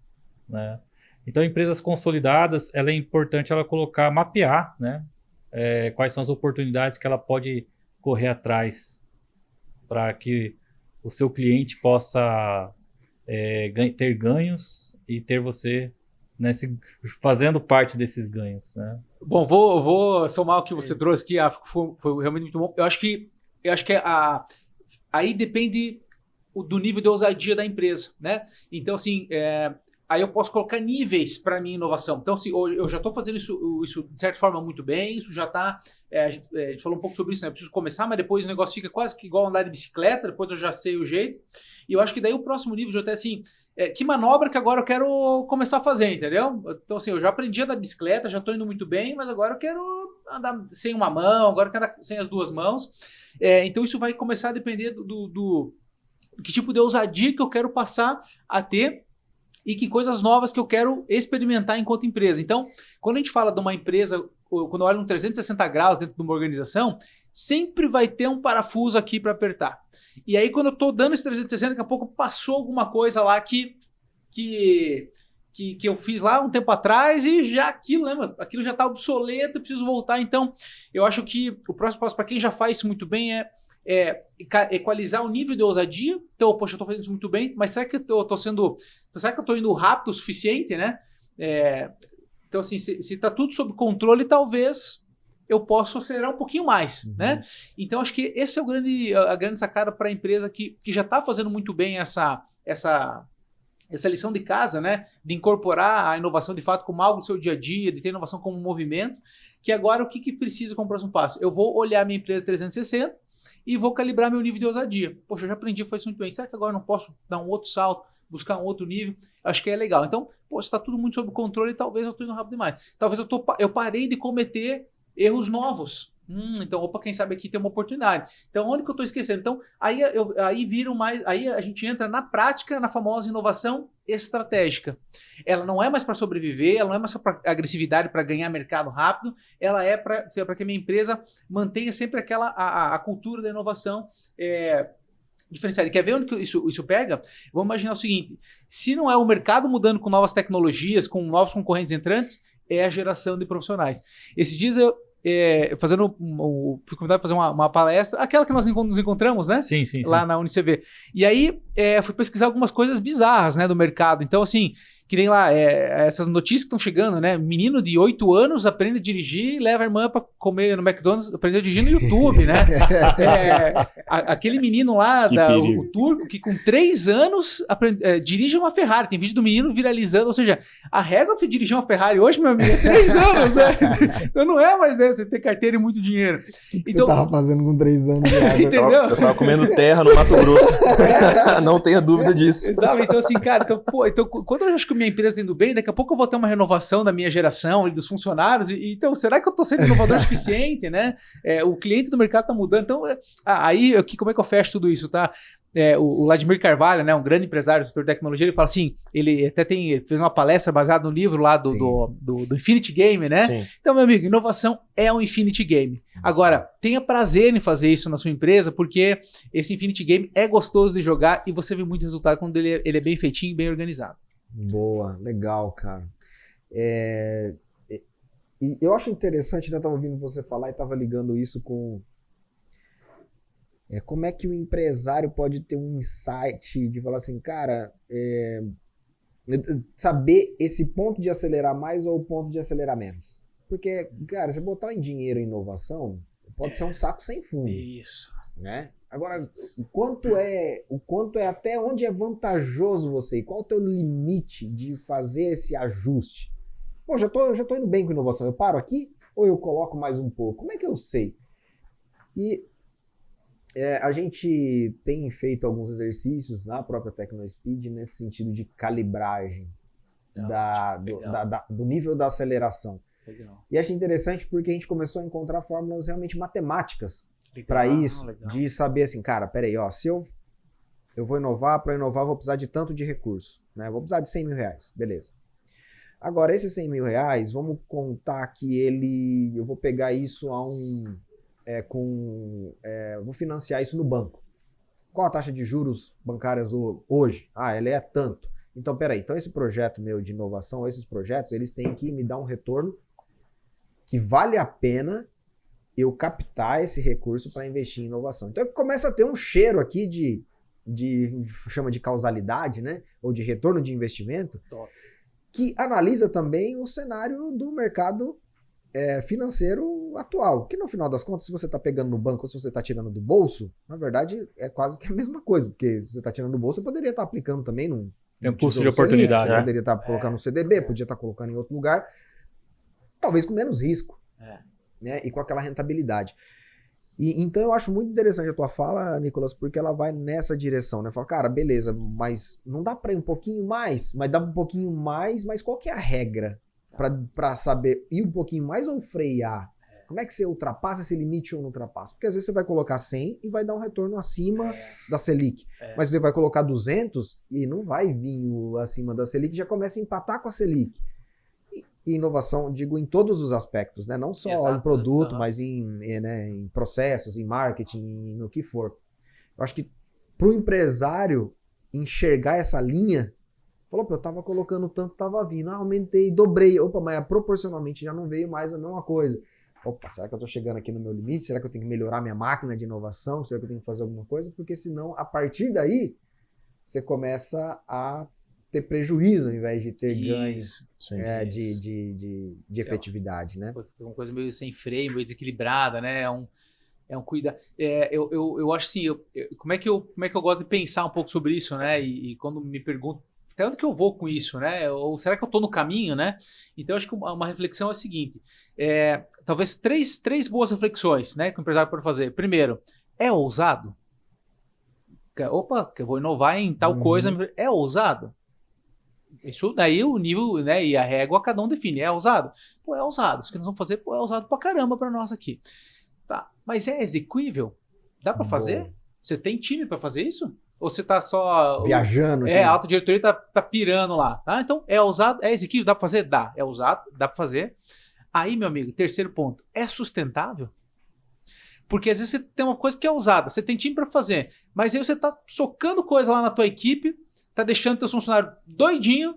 né? Então, empresas consolidadas, é importante ela mapear, né? Quais são as oportunidades que ela pode correr atrás para que o seu cliente possa ter ganhos e ter você, né, fazendo parte desses ganhos, né? Bom, vou somar o que você trouxe aqui, foi realmente muito bom. Eu acho que aí depende do nível de ousadia da empresa, né? Então, assim, aí eu posso colocar níveis para minha inovação. Então, assim, eu já estou fazendo isso de certa forma muito bem, isso já está... a gente falou um pouco sobre isso, né? Eu preciso começar, mas depois o negócio fica quase que igual andar de bicicleta, depois eu já sei o jeito. E eu acho que daí o próximo nível já está assim... que manobra que agora eu quero começar a fazer, entendeu? Então, assim, eu já aprendi a andar de bicicleta, já estou indo muito bem, mas agora eu quero andar sem uma mão, agora eu quero andar sem as duas mãos. Então, isso vai começar a depender do que tipo de ousadia que eu quero passar a ter e que coisas novas que eu quero experimentar enquanto empresa. Então, quando a gente fala de uma empresa, quando eu olho um 360 graus dentro de uma organização, sempre vai ter um parafuso aqui para apertar. E aí, quando eu estou dando esse 360, daqui a pouco passou alguma coisa lá que eu fiz lá um tempo atrás e já aquilo já está obsoleto, eu preciso voltar. Então, eu acho que o próximo passo para quem já faz isso muito bem é equalizar o nível de ousadia. Então, poxa, eu estou fazendo isso muito bem, mas será que será que eu estou indo rápido o suficiente, né? Então, assim, se está tudo sob controle, talvez eu possa acelerar um pouquinho mais, né? Então, acho que esse é a grande sacada para a empresa que já está fazendo muito bem essa lição de casa, né? De incorporar a inovação de fato como algo do seu dia a dia, de ter inovação como um movimento, que agora o que precisa como próximo passo? Eu vou olhar minha empresa 360 e vou calibrar meu nível de ousadia. Poxa, eu já aprendi a fazer isso muito bem. Será que agora eu não posso dar um outro salto, buscar um outro nível? Acho que é legal. Então, está tudo muito sob controle e talvez eu estou indo rápido demais. Talvez eu parei de cometer erros novos. Então, quem sabe aqui tem uma oportunidade. Então, onde que eu estou esquecendo? Então, aí a gente entra na prática, na famosa inovação estratégica. Ela não é mais para sobreviver, ela não é mais só para agressividade, para ganhar mercado rápido, ela é para que a minha empresa mantenha sempre a cultura da inovação diferenciada. Quer ver onde que isso pega? Vamos imaginar o seguinte: se não é o mercado mudando com novas tecnologias, com novos concorrentes entrantes, é a geração de profissionais. Esses dias eu fui convidado para fazer uma palestra, aquela que nós nos encontramos, né? Sim. Lá na UniCV. E aí, fui pesquisar algumas coisas bizarras, né, do mercado. Então, assim, que nem lá, essas notícias que estão chegando, né? Menino de 8 anos aprende a dirigir e leva a irmã para comer no McDonald's, aprendeu a dirigir no YouTube, né? Aquele menino lá, o turco, que com 3 anos dirige uma Ferrari. Tem vídeo do menino viralizando, ou seja, a régua para dirigir uma Ferrari hoje, meu amigo, é 3 anos, né? Então não é mais você ter carteira e muito dinheiro. O que você tava fazendo com 3 anos? Entendeu? Eu tava comendo terra no Mato Grosso. Não tenha dúvida disso. Exato. Então, assim, cara, quando eu acho que minha empresa está indo bem, daqui a pouco eu vou ter uma renovação da minha geração e dos funcionários. Então, será que eu estou sendo inovador o suficiente, né? O cliente do mercado está mudando. Então, aí, como é que eu fecho tudo isso, tá? O Vladimir Carvalho, né, um grande empresário do setor de tecnologia, ele fala assim, ele até fez uma palestra baseada no livro lá do Infinity Game, né? Sim. Então, meu amigo, inovação é um Infinity Game. Agora, tenha prazer em fazer isso na sua empresa, porque esse Infinity Game é gostoso de jogar e você vê muito resultado quando ele é bem feitinho e bem organizado. Boa, legal, cara. E eu acho interessante, né? Eu tava ouvindo você falar e tava ligando isso com... como é que o empresário pode ter um insight de falar assim, cara, saber esse ponto de acelerar mais ou o ponto de acelerar menos? Porque, cara, você botar em dinheiro em inovação, pode ser um saco sem fundo. Isso. né? Agora, o quanto é até onde é vantajoso você, qual é o teu limite de fazer esse ajuste? Pô, já tô indo bem com inovação, eu paro aqui ou eu coloco mais um pouco? Como é que eu sei? E a gente tem feito alguns exercícios na própria TecnoSpeed nesse sentido de calibragem do nível da aceleração. Legal. E achei interessante porque a gente começou a encontrar fórmulas realmente matemáticas para isso, de saber assim, cara, peraí, ó, se eu vou inovar, para inovar eu vou precisar de tanto de recurso, né? Vou precisar de 100 mil reais, beleza. Agora, esses 100 mil reais, vamos contar que eu vou pegar isso vou financiar isso no banco. Qual a taxa de juros bancárias hoje? Ela é tanto. Então, peraí, então esse projeto meu de inovação, esses projetos, eles têm que me dar um retorno que vale a pena eu captar esse recurso para investir em inovação. Então, começa a ter um cheiro aqui chama de causalidade, né? Ou de retorno de investimento, que analisa também o cenário do mercado financeiro atual. Que no final das contas, se você está pegando no banco ou se você está tirando do bolso, na verdade é quase que a mesma coisa, porque se você está tirando do bolso, você poderia estar aplicando também num custo de oportunidade. Você poderia estar colocando no CDB, podia estar colocando em outro lugar, talvez com menos risco, né? E com aquela rentabilidade. E então eu acho muito interessante a tua fala, Nicolas, porque ela vai nessa direção, né? Fala, cara, beleza, mas não dá para ir um pouquinho mais, mas dá um pouquinho mais, mas qual que é a regra para saber ir um pouquinho mais ou frear? Como é que você ultrapassa esse limite ou não ultrapassa? Porque às vezes você vai colocar 100 e vai dar um retorno acima da Selic. Mas você vai colocar 200 e não vai vir acima da Selic, já começa a empatar com a Selic. E inovação, digo, em todos os aspectos, né? Não só em produto, mas em processos, em marketing, no que for. Eu acho que para o empresário enxergar essa linha, falou, eu estava colocando tanto, estava vindo, aumentei, dobrei, mas proporcionalmente já não veio mais a mesma coisa. Opa, será que eu estou chegando aqui no meu limite? Será que eu tenho que melhorar minha máquina de inovação? Será que eu tenho que fazer alguma coisa? Porque senão, a partir daí, você começa a ter prejuízo ao invés de ter ganhos de efetividade, né? Uma coisa meio sem freio, meio desequilibrada, né? É um cuidado. Eu acho assim, como é que eu gosto de pensar um pouco sobre isso, né? E quando me pergunto até onde que eu vou com isso, né? Ou será que eu estou no caminho, né? Então, eu acho que uma reflexão é a seguinte: talvez três boas reflexões, né, que o empresário pode fazer. Primeiro, é ousado? Opa, que eu vou inovar em tal coisa. É ousado? Isso daí o nível, né, e a régua cada um define. É ousado? Pô, é ousado. Isso que nós vamos fazer, é ousado pra caramba pra nós aqui. Tá, mas é execuível? Dá pra fazer? Você tem time pra fazer isso? Ou você tá só... viajando? A alta diretoria tá pirando lá. Tá? Então, é ousado? É execuível? Dá pra fazer? Dá. É ousado? Dá pra fazer. Aí, meu amigo, terceiro ponto. É sustentável? Porque às vezes você tem uma coisa que é ousada, você tem time pra fazer, mas aí você tá socando coisa lá na tua equipe, tá deixando teus funcionários doidinho,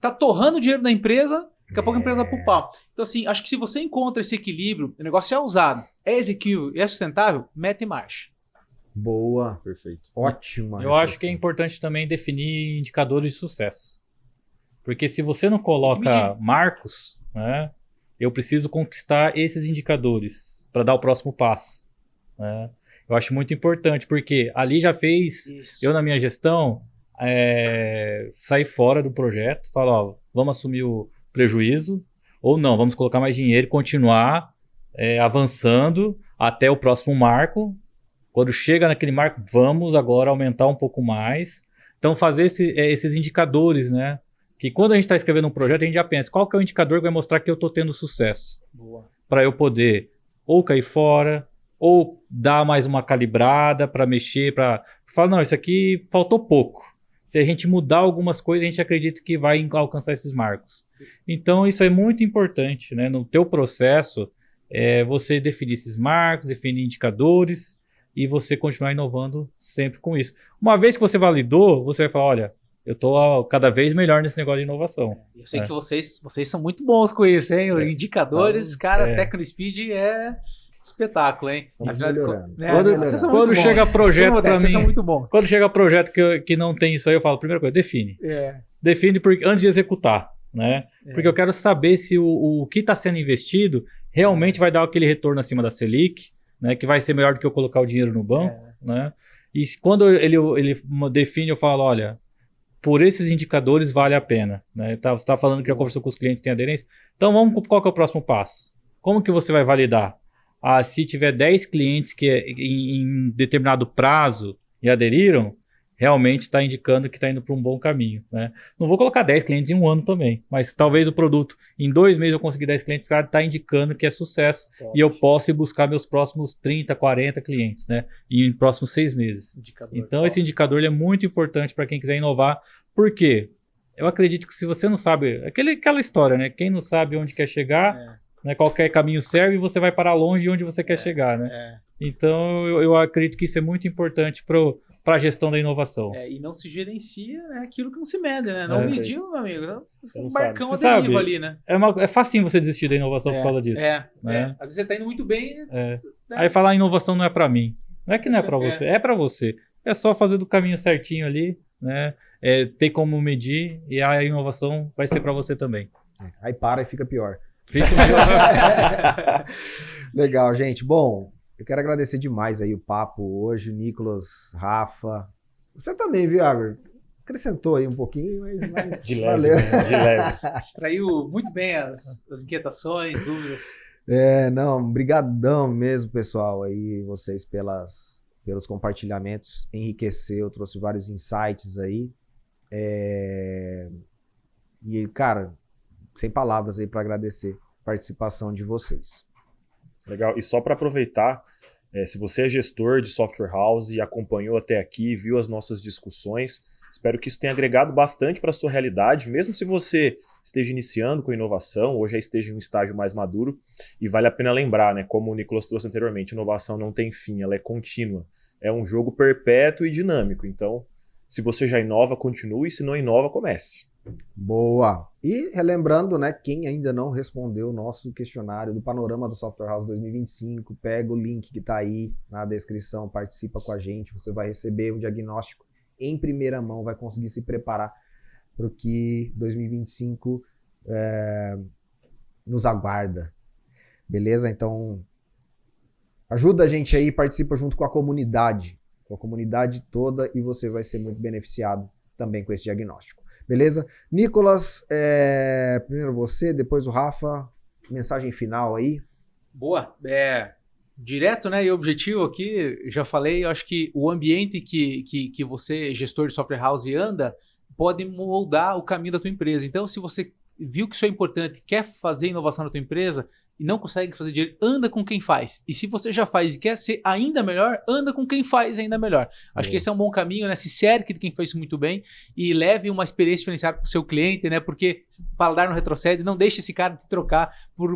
tá torrando o dinheiro da empresa, daqui a pouco a empresa vai pro pau. Então, assim, acho que se você encontra esse equilíbrio, o negócio é ousado, é execuível e é sustentável, mete marcha. Boa. Perfeito. Ótima. Eu acho que é importante também definir indicadores de sucesso. Porque se você não coloca marcos, né, eu preciso conquistar esses indicadores para dar o próximo passo. Né? Eu acho muito importante, porque ali já fez, eu na minha gestão, sair fora do projeto, falar, ó, vamos assumir o prejuízo, ou não, vamos colocar mais dinheiro e continuar avançando até o próximo marco. Quando chega naquele marco, vamos agora aumentar um pouco mais. Então, fazer esses indicadores, né? Que quando a gente está escrevendo um projeto, a gente já pensa, qual que é o indicador que vai mostrar que eu estou tendo sucesso? Para eu poder ou cair fora, ou dar mais uma calibrada para mexer, para falar, não, isso aqui faltou pouco. Se a gente mudar algumas coisas, a gente acredita que vai alcançar esses marcos. Então, isso é muito importante, né? No teu processo, você definir esses marcos, definir indicadores, e você continuar inovando sempre com isso. Uma vez que você validou, você vai falar, olha, eu estou cada vez melhor nesse negócio de inovação. Eu sei que vocês são muito bons com isso, hein? Indicadores, cara, TecnoSpeed é espetáculo, hein? Quando chega projeto para mim, vocês são muito bons. Quando chega projeto que não tem isso aí, eu falo, primeira coisa, define. Define antes de executar, né? Porque eu quero saber se o que está sendo investido realmente vai dar aquele retorno acima da Selic, né, que vai ser melhor do que eu colocar o dinheiro no banco, né? E quando ele define, eu falo, olha, por esses indicadores vale a pena, né? Você está falando que já conversou com os clientes que têm aderência, então qual que é o próximo passo? Como que você vai validar? Se tiver 10 clientes que em determinado prazo e aderiram, realmente está indicando que está indo para um bom caminho, né? Não vou colocar 10 clientes em um ano também, mas talvez o produto, em 2 meses eu conseguir 10 clientes, cara, está indicando que é sucesso. E eu posso ir buscar meus próximos 30, 40 clientes, né? E em próximos 6 meses. Então esse indicador ele é muito importante para quem quiser inovar. Por quê? Eu acredito que se você não sabe, aquela história, né? Quem não sabe onde quer chegar, né? Qualquer caminho serve e você vai parar longe de onde você quer chegar, né? Então eu acredito que isso é muito importante para a gestão da inovação. E não se gerencia, né, aquilo que não se mede, né? Não mediu, meu amigo. Um sabe. barcão a deriva ali, né? É facinho você desistir da inovação por causa disso. Né? Às vezes você tá indo muito bem. Né? Aí falar inovação não é para mim. Não é que não é para você, é para você. É só fazer do caminho certinho ali, né? Ter como medir e a inovação vai ser para você também. Aí para e fica pior. Fica pior. Legal, gente. Bom, eu quero agradecer demais aí o papo hoje, Nicolas, Rafa. Você também, viu, Agro? Acrescentou aí um pouquinho, mas de valeu. leve, né? De leve. Extraiu muito bem as inquietações, dúvidas. Não, brigadão mesmo, pessoal, aí vocês pelos compartilhamentos, enriqueceu, trouxe vários insights aí. E, cara, sem palavras aí para agradecer a participação de vocês. Legal. E só para aproveitar, se você é gestor de software house e acompanhou até aqui, viu as nossas discussões, espero que isso tenha agregado bastante para a sua realidade, mesmo se você esteja iniciando com inovação ou já esteja em um estágio mais maduro. E vale a pena lembrar, né, como o Nicolas trouxe anteriormente, inovação não tem fim, ela é contínua. É um jogo perpétuo e dinâmico. Então, se você já inova, continue. Se não inova, comece. Boa! E relembrando, né, quem ainda não respondeu o nosso questionário do Panorama do Software House 2025, pega o link que está aí na descrição, participa com a gente, você vai receber um diagnóstico em primeira mão, vai conseguir se preparar para o que 2025 nos aguarda. Beleza? Então, ajuda a gente aí, participa junto com a comunidade toda e você vai ser muito beneficiado também com esse diagnóstico. Beleza? Nicolas, primeiro você, depois o Rafa, mensagem final aí. Boa. Direto, né, e objetivo aqui, já falei, eu acho que o ambiente que você, gestor de software house, anda, pode moldar o caminho da tua empresa. Então, se você viu que isso é importante, quer fazer inovação na tua empresa e não consegue fazer dinheiro, anda com quem faz. E se você já faz e quer ser ainda melhor, anda com quem faz ainda melhor. Acho que esse é um bom caminho, né? Se cerque de quem faz isso muito bem e leve uma experiência diferenciada para o seu cliente, né? Porque o paladar não retrocede, não deixe esse cara te trocar por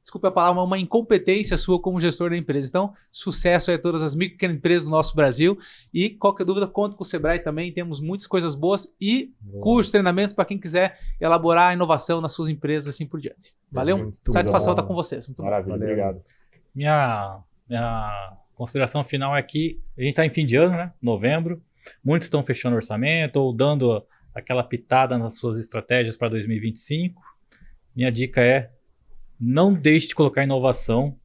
desculpa a palavra, uma incompetência sua como gestor da empresa. Então, sucesso a todas as micro e pequenas empresas do nosso Brasil. E qualquer dúvida, conta com o Sebrae também. Temos muitas coisas boas e cursos, treinamentos para quem quiser elaborar a inovação nas suas empresas assim por diante. Valeu? Muito Satisfação bom. estar com vocês. Muito Maravilha, Valeu. obrigado. Minha consideração final é que a gente está em fim de ano, né? Novembro. Muitos estão fechando orçamento ou dando aquela pitada nas suas estratégias para 2025. Minha dica é: não deixe de colocar inovação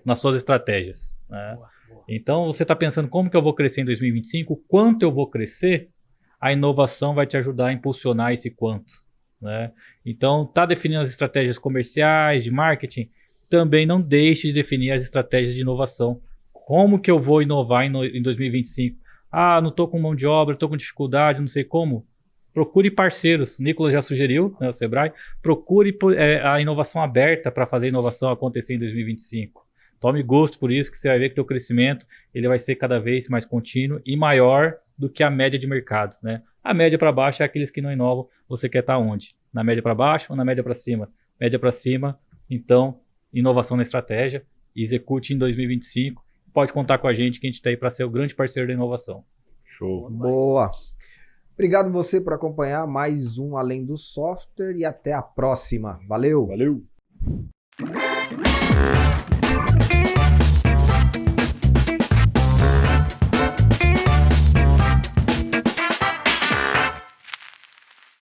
nas suas estratégias, né? Então, você está pensando como que eu vou crescer em 2025, quanto eu vou crescer, a inovação vai te ajudar a impulsionar esse quanto, né? Então, está definindo as estratégias comerciais, de marketing, também não deixe de definir as estratégias de inovação. Como que eu vou inovar em 2025? Não estou com mão de obra, estou com dificuldade, não sei como. Procure parceiros. O Nicolas já sugeriu, né, o Sebrae. Procure a inovação aberta para fazer a inovação acontecer em 2025. Tome gosto por isso, que você vai ver que o teu crescimento ele vai ser cada vez mais contínuo e maior do que a média de mercado, né? A média para baixo é aqueles que não inovam. Você quer estar onde? Na média para baixo ou na média para cima? Média para cima. Então, inovação na estratégia. Execute em 2025. Pode contar com a gente que a gente está aí para ser o grande parceiro da inovação. Show. Boa! Obrigado você por acompanhar mais um Além do Software e até a próxima. Valeu! Valeu.